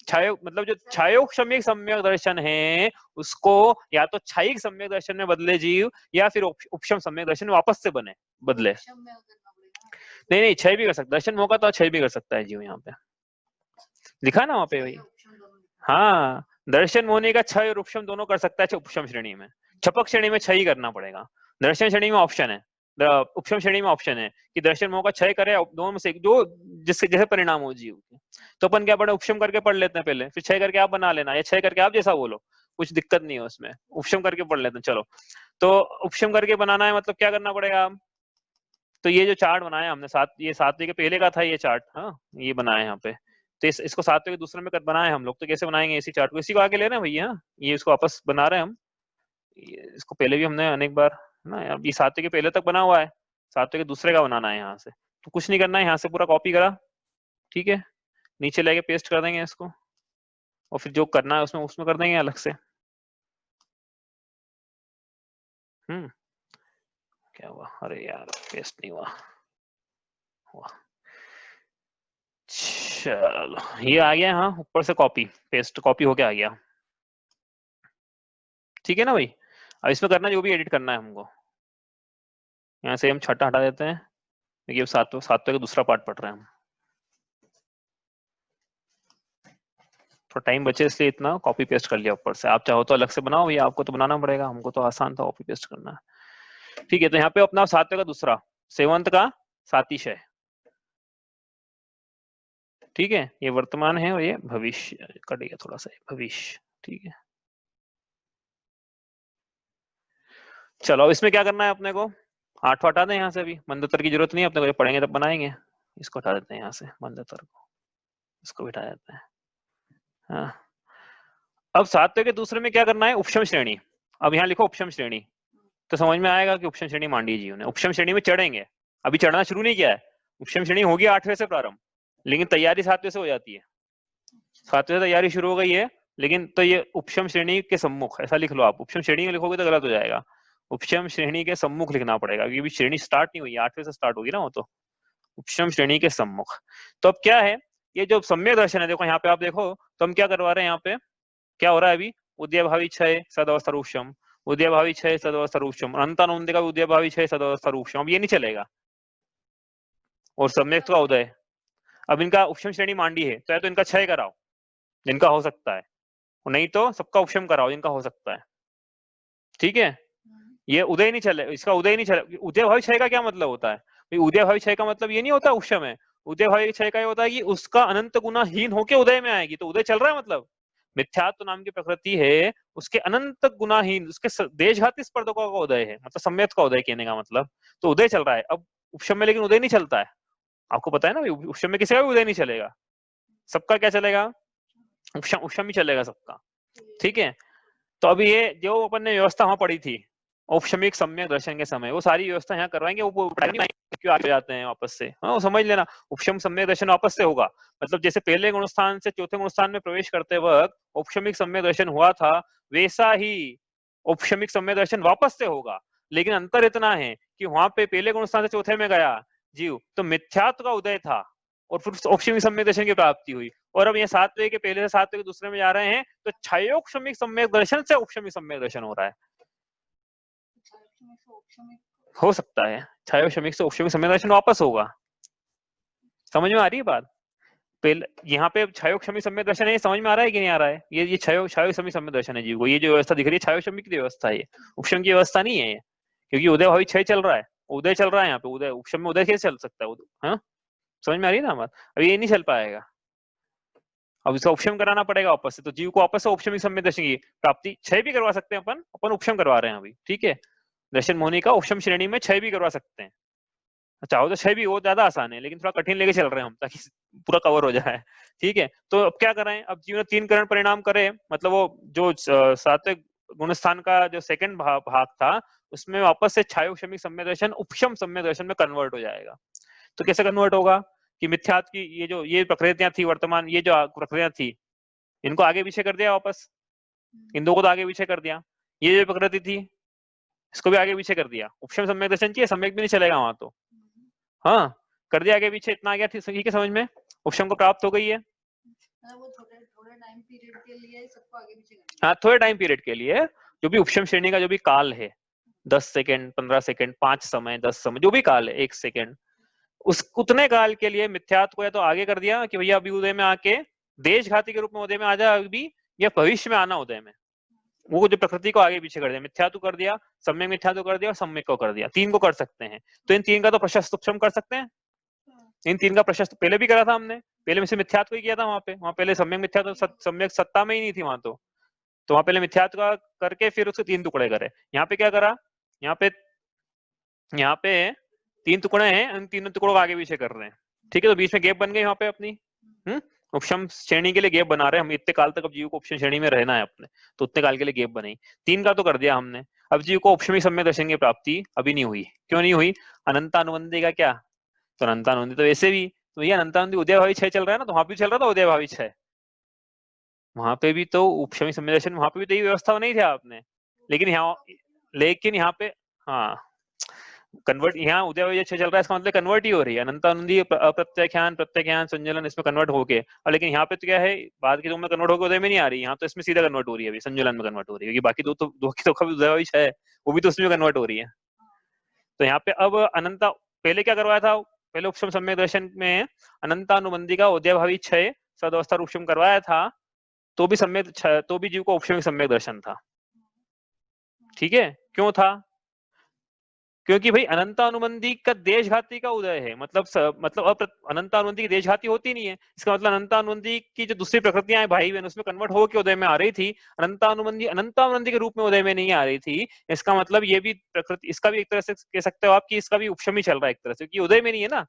S1: छायो मतलब जो छायोक्षमिक सम्यक दर्शन है उसको या तो छायिक सम्यक दर्शन में बदले जीव, या फिर उपशम सम्यक दर्शन में वापस से बदले, नहीं क्षय भी कर सकता, दर्शन मौका तो क्षय भी कर सकता है जीव, यहाँ पे लिखा ना वहां पे भाई। हाँ, दर्शन होने का क्षय और उपशम दोनों कर सकता है उपशम श्रेणी में, छपक श्रेणी में क्षय ही करना पड़ेगा, दर्शन श्रेणी में ऑप्शन है, उपशम श्रेणी में ऑप्शन है कि दर्शन मौका क्षय करे, दोनों में से जो जिसके जैसे परिणाम हो जीव के। तो अपन क्या पढ़े, उपशम करके पढ़ लेते हैं पहले, फिर क्षय करके आप बना लेना, या क्षय करके आप जैसा बोलो, कुछ दिक्कत नहीं है उसमें, उपशम करके पढ़ लेते हैं। चलो, तो उपशम करके बनाना है मतलब क्या करना पड़ेगा, तो ये जो चार्ट बनाया हमने ये सातवें के पहले का था ये चार्ट, हाँ ये बनाया यहाँ पे, तो इसको सातवें के दूसरे में बनाए हम लोग, तो कैसे बनाएंगे इसी चार्ट को, इसी को आगे ले रहे हैं भैया, ये इसको वापस बना रहे हैं हम, इसको पहले भी हमने अनेक बार ना, अब ये सातवें के पहले तक बना हुआ है, सातवें के दूसरे का बनाना है यहाँ से, तो कुछ नहीं करना है, यहाँ से पूरा कॉपी करा, ठीक है, नीचे लेके पेस्ट कर देंगे इसको, और फिर जो करना है उसमें उसमें कर देंगे अलग से। क्या हुआ, अरे यार पेस्ट नहीं हुआ, चलो ये आ गया, हाँ ऊपर से कॉपी पेस्ट कॉपी होके आ गया, ठीक है ना भाई। अब इसमें करना जो भी एडिट करना है हमको, यहाँ से हम छठा हटा देते हैं क्योंकि अब सातवें का दूसरा पार्ट पढ़ रहे हैं हम, थोड़ा टाइम बचे इसलिए इतना कॉपी पेस्ट कर लिया ऊपर से। आप चाहो तो अलग से बनाओ, भैया आपको तो बनाना पड़ेगा, हमको तो आसान था कॉपी पेस्ट करना है। ठीक है, तो यहाँ पे अपना सातवें का दूसरा, सेवंत का सातिश है, ठीक है। ये वर्तमान है और ये भविष्य, कट गया थोड़ा सा भविष्य, ठीक है। चलो अब इसमें क्या करना है अपने को, 8 हटा दें यहाँ से, अभी मंदतर की जरूरत नहीं है अपने को, जब पढ़ेंगे तब बनाएंगे। इसको हटा देते हैं यहाँ से, मंदतर को, इसको भी हटा देते हैं। हाँ, अब सातवें के दूसरे में क्या करना है, उपशम श्रेणी। अब यहाँ लिखो उपशम श्रेणी, तो समझ में आएगा कि उपशम श्रेणी मांडी जी ने, उपशम श्रेणी में चढ़ेंगे, अभी चढ़ना शुरू नहीं किया है। उपशम श्रेणी होगी 8वें से प्रारंभ, लेकिन तैयारी 7वें से हो जाती है। 7वें से तैयारी शुरू हो गई है, लेकिन तो ये उपशम श्रेणी के सम्मुख, ऐसा लिख लो आप। उपशम श्रेणी में लिखोगे तो गलत हो जाएगा, उपशम श्रेणी के सम्मुख लिखना पड़ेगा, क्योंकि श्रेणी स्टार्ट नहीं हुई, 8वें से स्टार्ट होगी ना वो तो। उपशम श्रेणी के सम्मुख, तो अब क्या है, ये जो सम्यक दर्शन है, देखो यहाँ पे आप देखो तो हम क्या करवा रहे हैं, यहाँ पे क्या हो रहा है अभी, उदयभावी क्षय सदवस्था रूपम, उदयभावी क्षय सदवस्था रूपम, अनंतानुंदी का उदयभावी क्षय सदवस्था रूपम, अब ये नहीं चलेगा। और सम्यक का उदय, अब इनका उपशम श्रेणी मांडी है, तो इनका क्षय कराओ जिनका हो सकता है, नहीं तो सबका उपशम कराओ जिनका हो सकता है, ठीक है। ये उदय नहीं चले, इसका उदय नहीं चले। उदय भावी क्षय का क्या मतलब होता है, उदय भावी क्षय का मतलब ये नहीं होता उपशम है, उदय भावी क्षय का ये होता है कि उसका अनंत गुनाहीन होके उदय में आएगी, तो उदय चल रहा है मतलब मिथ्यात्व नाम की प्रकृति है, उसके अनंत गुनाहीन, उसके देशघाती स्पर्धकों का उदय है, मतलब सम्यक का उदय कहने का मतलब, तो उदय चल रहा है। अब उपशम में लेकिन उदय नहीं चलता है, आपको पता है ना, उपशम में किसी का भी उदय नहीं चलेगा, सबका क्या चलेगा, उपशम ही चलेगा सबका, ठीक है। तो अभी ये जो अपन ने व्यवस्था वहां पढ़ी थी औपशमिक सम्यक दर्शन के समय, वो सारी व्यवस्था यहाँ करवाएंगे, वो क्यों आगे जाते हैं वापस से, हाँ वो समझ लेना। उपशम सम्यक दर्शन वापस से होगा, मतलब जैसे पहले गुणस्थान से चौथे गुणस्थान में प्रवेश करते वक्त औपशमिक सम्यक दर्शन हुआ था, वैसा ही औपशमिक सम्यक दर्शन वापस से होगा। लेकिन अंतर इतना है कि वहां पे पहले गुणस्थान से चौथे में गया जीव तो मिथ्यात्व का उदय था, और फिर औपशमिक सम्यक दर्शन की प्राप्ति हुई। और अब ये 7वें के पहले से 7वें के दूसरे में जा रहे हैं, तो क्षयोक्षमिक सम्यक दर्शन से औपशमिक सम्यक दर्शन हो रहा है, हो सकता है क्षयोक्षमिक से औपशमिक सम्यक दर्शन वापस होगा। समझ में आ रही है बात, पहले यहाँ पे क्षयोक्षमिक सम्यक दर्शन है, समझ में आ रहा है कि नहीं आ रहा है, ये क्षयोक्षमिक सम्यक दर्शन है जीव को, ये जो व्यवस्था दिख रही है क्षयोक्षमिक की व्यवस्था है, उपशम की व्यवस्था नहीं है ये, क्योंकि उदय भावी क्षय चल रहा है, उदय चल रहा है यहाँ पे, उदय उपशम में उदय कैसे चल सकता है, हाँ समझ में आ रही है ना बात। अब ये नहीं चल पाएगा, अब इसका उपशम कराना पड़ेगा वापस से, तो जीव को वापस से औपशमिक सम्यक दर्शन की प्राप्ति क्षय भी करवा सकते हैं अपन उपशम करवा रहे हैं अभी, ठीक है। दर्शन मोहनी का उपशम श्रेणी में क्षय भी करवा सकते हैं, चाहो तो क्षय भी, वो ज्यादा आसान है, लेकिन थोड़ा कठिन लेके चल रहे हैं हम ताकि पूरा कवर हो जाए, ठीक है। तो अब क्या करें, अब जीव ने 3 करण परिणाम करे, मतलब वो जो 7वें गुणस्थान का जो सेकंड भाग था, उसमें वापस से क्षयोक्षमिक सम्यक दर्शन उपशम सम्यक दर्शन में कन्वर्ट हो जाएगा। तो कैसे कन्वर्ट होगा कि मिथ्यात की ये प्रकृतियां थी वर्तमान, ये जो प्रकृतियां थी इनको आगे पीछे कर दिया वापस, इन दो को तो आगे पीछे कर दिया, ये जो प्रकृति थी इसको भी आगे पीछे कर दिया, उपशम सम्यक दर्शन चाहिए, सम्यक भी नहीं चलेगा वहां तो, हाँ कर दिया आगे पीछे, इतना आ गया ठीक है समझ में, उपशम को प्राप्त हो गई है।
S2: वो थोड़े टाइम पीरियड के लिए सबको आगे पीछे करना है।
S1: हाँ थोड़े टाइम पीरियड के लिए, जो भी उपशम श्रेणी का जो भी काल है, 10 सेकंड 15 सेकंड 5 समय 10 समय जो भी काल है, 1 सेकंड, उस उतने काल के लिए मिथ्यात्व को या तो आगे कर दिया कि भैया अभी उदय में आके देशघाती के रूप में उदय में आ जा अभी, या भविष्य में आना उदय में, वो जो प्रकृति को आगे पीछे कर दिया, मिथ्यात्व कर दिया, सम्यक मिथ्यात्व कर दिया और सम्यक को कर दिया, 3 को कर सकते हैं। तो इन 3 का तो प्रशस्त उपशम कर सकते हैं, इन 3 का प्रशस्त पहले भी करा था हमने, पहले में से मिथ्यात्व ही किया था वहां पे, वहां पहले सम्यक मिथ्यात्व सम्यक सत्ता में ही नहीं थी वहां तो वहां पहले मिथ्यात्व का करके फिर उसके 3 टुकड़े करे। यहाँ पे क्या करा, यहाँ पे 3 टुकड़े हैं, इन 3 टुकड़ों को आगे पीछे कर रहे हैं, ठीक है। तो बीच में गैप बन गई यहाँ पे अपनी, उपशम श्रेणी के लिए गैप बना रहे हैं हम, इतने काल तक अब जीव को उपशम श्रेणी में रहना है अपने, तो उतने काल के लिए गैप बनाई, 3 का तो कर दिया हमने। अब जीव को उपशमी सम्यक दर्शन की प्राप्ति अभी नहीं हुई, क्यों नहीं हुई, अनंतानुबंधी का क्या, तो अनंतानुबंधी तो वैसे भी, तो भैया अनंतानुबंधी उदय भावी क्षय चल रहा है ना, तो वहां भी चल रहा था उदय भावी क्षय, वहां पे भी तो उपशमी सम्यक दर्शन, वहां पे भी तो ये व्यवस्था नहीं थी आपने, लेकिन यहाँ पे हाँ कन्वर्ट, यहाँ उदय चल रहा है, इसका मतलब कन्वर्ट ही हो रही है, अनंतानुंदी अप्रत्याख्यान प्रत्याख्यान संजलन इसमें कन्वर्ट होके। और लेकिन यहाँ पे तो क्या है, बाद के दो में कन्वर्ट होकर उदय में नहीं आ रही, यहाँ तो इसमें सीधा कन्वर्ट हो रही है, अभी संजलन में कन्वर्ट हो रही है, क्योंकि बाकी दो की तो कभी उदय है, वो भी तो उसमें कन्वर्ट हो रही है। तो यहाँ पे अब अनंता, पहले क्या करवाया था, पहले उपशम सम्यक दर्शन में अनंतानुबंधी का उदयभावी क्षय सदवस्था उपशम करवाया था, तो भी सम्यक, तो भी जीव को उपशम सम्यक दर्शन था। ठीक है, क्यों था? क्योंकि भाई अनंतानुबंधी का देशघाती का उदय है, मतलब अनंतानुबंधी की देशघाती होती नहीं है, इसका मतलब अनंतानुबंधी की जो दूसरी प्रकृतियां हैं भाई बहन, उसमें कन्वर्ट होकर उदय में आ रही थी, अनंतानुबंधी के रूप में उदय में नहीं आ रही थी। इसका मतलब ये भी प्रकृति, इसका भी एक तरह से कह सकते हो आप कि इसका भी उपशम ही चल रहा है एक तरह से, क्योंकि उदय में नहीं है ना,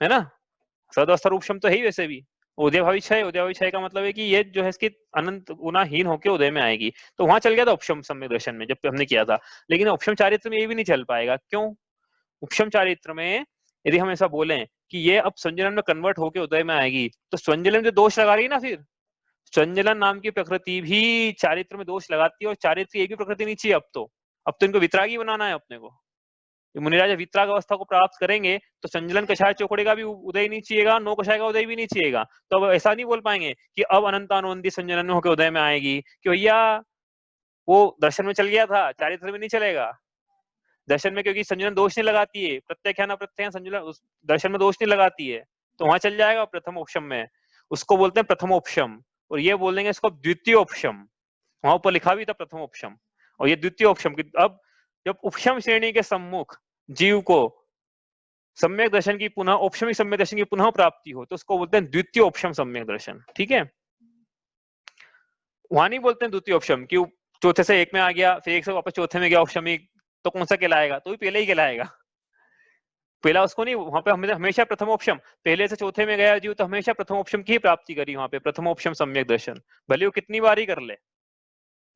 S1: है ना, सदवस्था उपशम तो है ही वैसे भी। उदयभावी क्षय का मतलब है कि ये जो है इसकी अनंत गुनाहीन होकर उदय में आएगी, तो वहां चल गया था उपशम सम्यक दर्शन में जब हमने किया था। लेकिन उपशम चारित्र में ये भी नहीं चल पाएगा, क्यों? उपशम चारित्र में यदि हम ऐसा बोलें कि ये अब संजलन में कन्वर्ट होकर उदय में आएगी, तो संजलन जो दोष लगा रही है ना, फिर संजलन नाम की प्रकृति भी चारित्र में दोष लगाती है, और चारित्र की एक भी प्रकृति नहीं चाहिए अब तो इनको वितरागी बनाना है अपने को। मुनिराज वितराग अवस्था को प्राप्त करेंगे तो संजलन कषाय चौकड़े का भी उदय नहीं चाहिएगा, नौ कषाय का उदय भी नहीं चाहिएगा। तो अब ऐसा नहीं बोल पाएंगे कि अब अनंतानुबंधी संजलन में होकर उदय में आएगी, कि भैया वो दर्शन में चल गया था, चारित्र में नहीं चलेगा। दर्शन में क्योंकि संजलन दोष नहीं लगाती है, प्रत्याख्यान अप्रत्याख्यान संजलन दर्शन में दोष नहीं लगाती है, तो वहां चल जाएगा प्रथम उपशम में, उसको बोलते हैं प्रथमोपशम। और ये बोल देंगे इसको द्वितीय उपशम, वहां ऊपर लिखा भी था प्रथम उपशम, और ये द्वितीय उपशम। अब जब उपशम श्रेणी के सम्मुख जीव को सम्यक दर्शन की पुनः, औपशमिक सम्यक दर्शन की पुनः प्राप्ति हो, तो उसको बोलते हैं द्वितीय उपशम सम्यक दर्शन। ठीक है, वहां नहीं बोलते हैं द्वितीय उपशम कि चौथे से एक में आ गया, फिर एक से वापस चौथे में गया औपशमिक, तो कौन सा कहलाएगा? तो भी पहले ही कहलाएगा, पहला उसको नहीं, वहां पे हमेशा प्रथमोपशम, पहले से चौथे में गया जीव तो हमेशा प्रथमोपशम की ही प्राप्ति करी, वहां पे प्रथमोपशम सम्यक दर्शन, भले वो कितनी बार ही कर ले,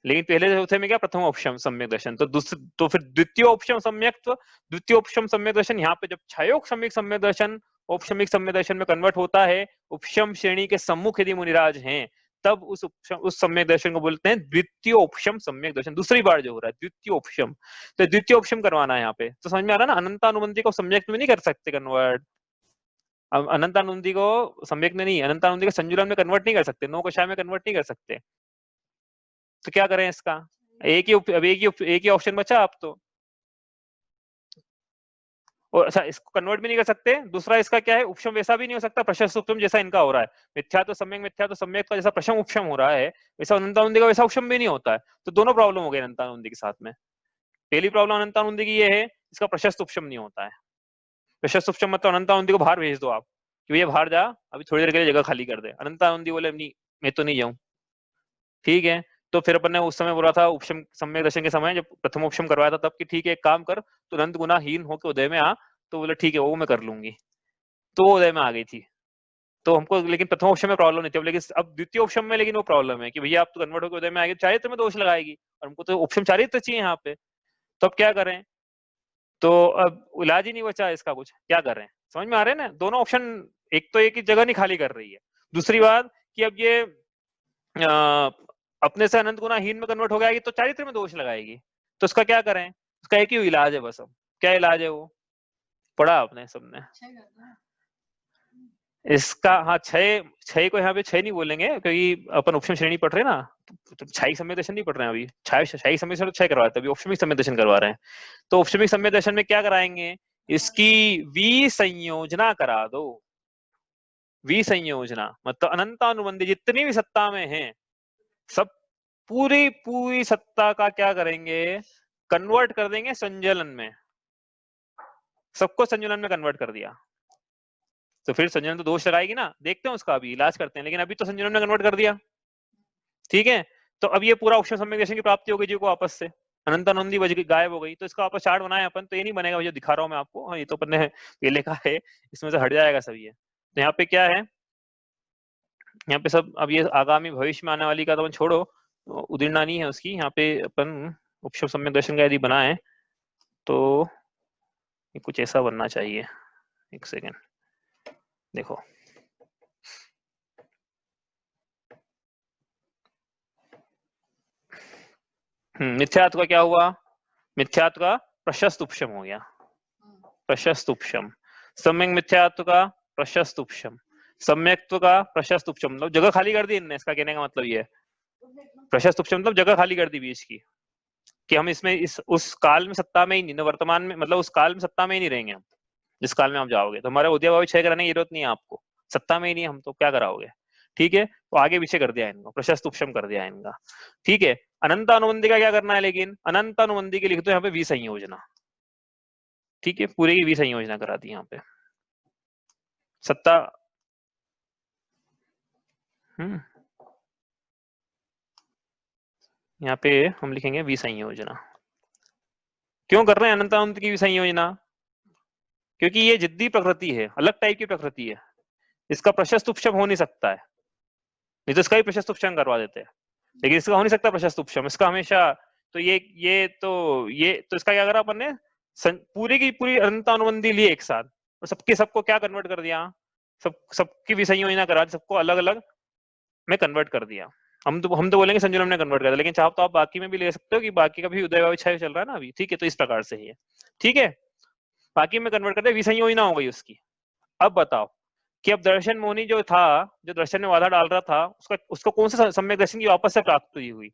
S1: लेकिन पहले चौथे में क्या प्रथम उपशम सम्यक दर्शन। तो फिर द्वितीय उपशम सम्यक, द्वितीय उपशम सम्यक दर्शन यहाँ पे जब क्षयोक्षमिक सम्यक दर्शन औपशमिक सम्यक दर्शन में कन्वर्ट होता है, उपशम श्रेणी के सम्मुख यदि मुनिराज हैं, तब उस सम्यक दर्शन को बोलते हैं द्वितीय उपशम सम्यक दर्शन। दूसरी बार जो हो रहा है द्वितीय उपशम, तो द्वितीय उपशम करवाना है यहाँ पे, तो समझ में आ रहा है ना। अनंतानुबंधी को सम्यक में नहीं कर सकते कन्वर्ट, अनंतानुबंधी को सम्यक में नहीं, अनंतानुबंधी को संजुलन में कन्वर्ट नहीं कर सकते, नौ कषाय में कन्वर्ट नहीं कर सकते, तो क्या करें इसका? एक ही ऑप्शन बचा अब तो, और अच्छा इसको कन्वर्ट भी नहीं कर सकते। दूसरा इसका क्या है, उपशम वैसा भी नहीं हो सकता प्रशस्त उपशम जैसा इनका हो रहा है, मिथ्या तो सम्यक का जैसा प्रशम उपशम हो रहा है, वैसा अनंतानुबंधी का वैसा उपशम भी नहीं होता है। तो दोनों प्रॉब्लम हो गई अनंतानुबंधी के साथ में। पहली प्रॉब्लम अनंतानुबंधी की ये है, इसका प्रशस्त उपशम नहीं होता है। प्रशस्त उपशम मतलब अनंतानुबंधी को बाहर भेज दो आप, कि भैया बाहर जा, अभी थोड़ी देर के लिए जगह खाली कर दे। अनंतानुबंधी बोले नहीं, मैं तो नहीं जाऊं, ठीक है। तो फिर अपन ने उस समय बोला था उपशम सम्यक दर्शन के समय जब प्रथम उपशम करवाया था तब कि ठीक है एक काम कर, तो अनंत गुनाहीन होकर उदय में आ, तो बोले ठीक है वो मैं कर लूंगी, तो वो उदय में आ गई थी। तो हमको लेकिन प्रथम ऑप्शन में प्रॉब्लम नहीं थी, लेकिन अब द्वितीय ऑप्शन में लेकिन वो प्रॉब्लम है कि भैया आप तो कन्वर्ट होकर उदय में आएगी, चारित्र में दोष लगाएगी, और हमको तो ऑप्शन चारित्र चाहिए यहाँ पे, तो अब क्या करें? तो अब इलाज ही नहीं बचा इसका, कुछ क्या कर रहे हैं? समझ में आ रहे हैं ना दोनों ऑप्शन, एक तो एक ही जगह नहीं खाली कर रही है, दूसरी बात कि अब ये अपने से अनंत गुनाहीन में कन्वर्ट हो गया तो चारित्र में दोष लगाएगी, तो इसका क्या करें? उसका एक ही इलाज है बस। अब क्या इलाज है वो पढ़ा आपने सबने इसका? हाँ, छह को यहाँ पे छह नहीं बोलेंगे क्योंकि अपन उपशम श्रेणी पढ़ रहे हैं ना, तो छाई सम्यक दर्शन नहीं पढ़ रहे हैं अभी, छाई सम्यक दर्शन तो छह करवाते हैं, अभी औपशमिक सम्यक दर्शन करवा रहे हैं। तो औपशमिक सम्यक दर्शन में क्या कराएंगे? इसकी विसंयोजना करा दो। विसंयोजना मतलब अनंतानुबंधी जितनी भी सत्ता में है, सब पूरी पूरी सत्ता का क्या करेंगे? कन्वर्ट कर देंगे संजलन में, सबको संजलन में कन्वर्ट कर दिया, तो फिर संजलन तो दोष लगाएगी ना, देखते हैं उसका अभी इलाज करते हैं, लेकिन अभी तो संजलन में कन्वर्ट कर दिया, ठीक है। तो अब ये पूरा उपशम सम्यक दर्शन की प्राप्ति हो गई जी को वापस से, अनंतानुबंधी बच गई, गायब हो गई, तो इसका वापस चार्ट बनाए अपन, तो ये नहीं बनेगा जो दिखा रहा हूँ मैं आपको, हाँ ये तो अपन ने ये लिखा है, इसमें से हट जाएगा सब ये। तो यहाँ पे क्या है, यहाँ पे सब अब ये आगामी भविष्य में आने वाली का तो अपन छोड़ो, उदीर्णा नहीं है उसकी, यहाँ पे अपन उपशम सम्यक दर्शन का यदि बनाए तो कुछ ऐसा बनना चाहिए। एक सेकेंड देखो, मिथ्यात्व का क्या हुआ? मिथ्यात्व का प्रशस्त उपशम हो गया, प्रशस्त उपशम, सम्यक मिथ्यात्व का प्रशस्त उपशम, सम्यक्त्व का प्रशस्त उपशम, मतलब जगह खाली कर दी इनने, इसका कहने का मतलब ये है। प्रशस्त उपशम मतलब जगह खाली कर दी बीच की, कि हम इसमें उस काल में सत्ता में ही नहीं, वर्तमान में मतलब उस काल में सत्ता में ही नहीं रहेंगे हम, जिस काल में आप जाओगे। तो हमारे उदय भावी क्षय कराने की जरूरत नहीं है आपको, सत्ता में ही नहीं हम, तो क्या कराओगे। ठीक है, तो आगे पीछे कर दिया इनको, प्रशस्त उपशम कर दिया इनका। ठीक है, अनंत अनुबंधी का क्या करना है, लेकिन अनंत अनुबंधी के लिख दो यहाँ पे विसंयोजना। ठीक है, पूरे की विसंयोजना करा दी यहाँ पे सत्ता। यहाँ पे हम लिखेंगे विसंयोजना। क्यों कर रहे हैं अनंत अनंत की विसंयोजना, क्योंकि ये जिद्दी प्रकृति है, अलग टाइप की प्रकृति है, इसका प्रशस्त उपशम हो नहीं सकता है, नहीं तो इसका ही प्रशस्त उपशम करवा देते हैं, लेकिन इसका हो नहीं सकता प्रशस्त उपशम, इसका हमेशा। तो ये तो इसका क्या करा अपन ने, पूरी की पूरी अनंत अनुबंधी लिए एक साथ, और सबको क्या कन्वर्ट कर दिया, सबकी विसंयोजना करा, सबको अलग अलग में कन्वर्ट कर दिया। हम तो बोलेंगे संजुलम ने कन्वर्ट कर दिया, लेकिन चाहो तो आप बाकी में भी ले सकते हो कि बाकी का भी उदय भावी क्षय चल रहा है ना अभी। ठीक है, तो इस प्रकार से ही है। ठीक है, बाकी में कन्वर्ट कर दिया, विसंयोजना हो गई उसकी। अब बताओ कि अब दर्शन मोनी जो था, जो दर्शन में बाधा डाल रहा था, उसको कौन सा सम्यक दर्शन की वापस से प्राप्ति हुई,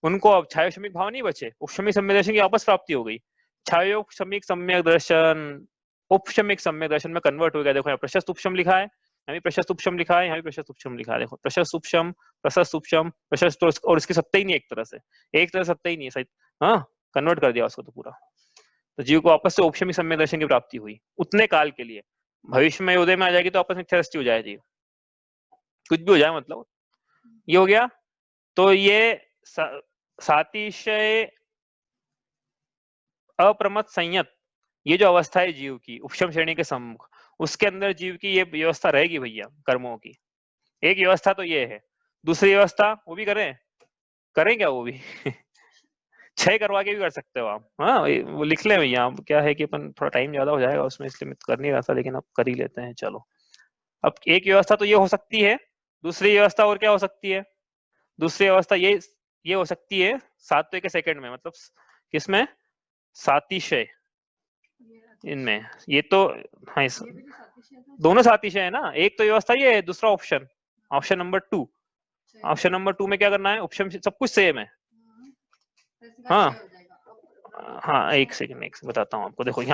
S1: उनको अब छायोशमिक भाव नहीं बचे, उपशमिक सम्यक दर्शन की वापस प्राप्ति हो गई। छायोशमिक सम्यक दर्शन उपशमिक सम्यक दर्शन में कन्वर्ट हो गया। देखो यहाँ प्रशस्त उपशम लिखा है, यहाँ भी प्रशस्त उपशम लिखा है, यहाँ भी प्रशस्त उपशम लिखा है। देखो प्रशस्त उपशम, प्रशस्त उपशम, प्रशस्त, और इसकी सत्ता ही नहीं, एक तरह से सत्ता ही नहीं है सही। हाँ, कन्वर्ट कर दिया उसको तो पूरा। तो जीव को वापस से उपशमिक सम्यक दर्शन की प्राप्ति हुई उतने काल के लिए। भविष्य में उदय में आ जाएगी तो आपस में मिथ्या हो जाएगी, कुछ भी हो जाए, मतलब ये हो गया। तो ये सातिशय अप्रमत संयत, ये जो अवस्था है जीव की उपशम श्रेणी के सम्मुख, उसके अंदर जीव की ये व्यवस्था रहेगी भैया कर्मों की। एक व्यवस्था तो ये है, दूसरी व्यवस्था वो भी करें क्या वो भी क्षय करवा के भी कर सकते हो आप। हाँ, वो लिख ले भैया। अब क्या है कि अपन थोड़ा टाइम ज्यादा हो जाएगा उसमें, इसलिए मैं कर नहीं रहा था, लेकिन अब कर ही लेते हैं। चलो, अब एक व्यवस्था तो ये हो सकती है, दूसरी व्यवस्था और क्या हो सकती है, दूसरी व्यवस्था ये हो सकती है सातवें के सेकंड में, मतलब किसमें, सातिशय इनमें। ये तो हाँ, दोनों सातिशय है ना, एक तो व्यवस्था ये है, दूसरा ऑप्शन नंबर 2। ऑप्शन नंबर 2 में क्या करना है, उपशम सब कुछ सेम है। हाँ हाँ, एक सेकंड बताता हूँ आपको। देखो यहाँ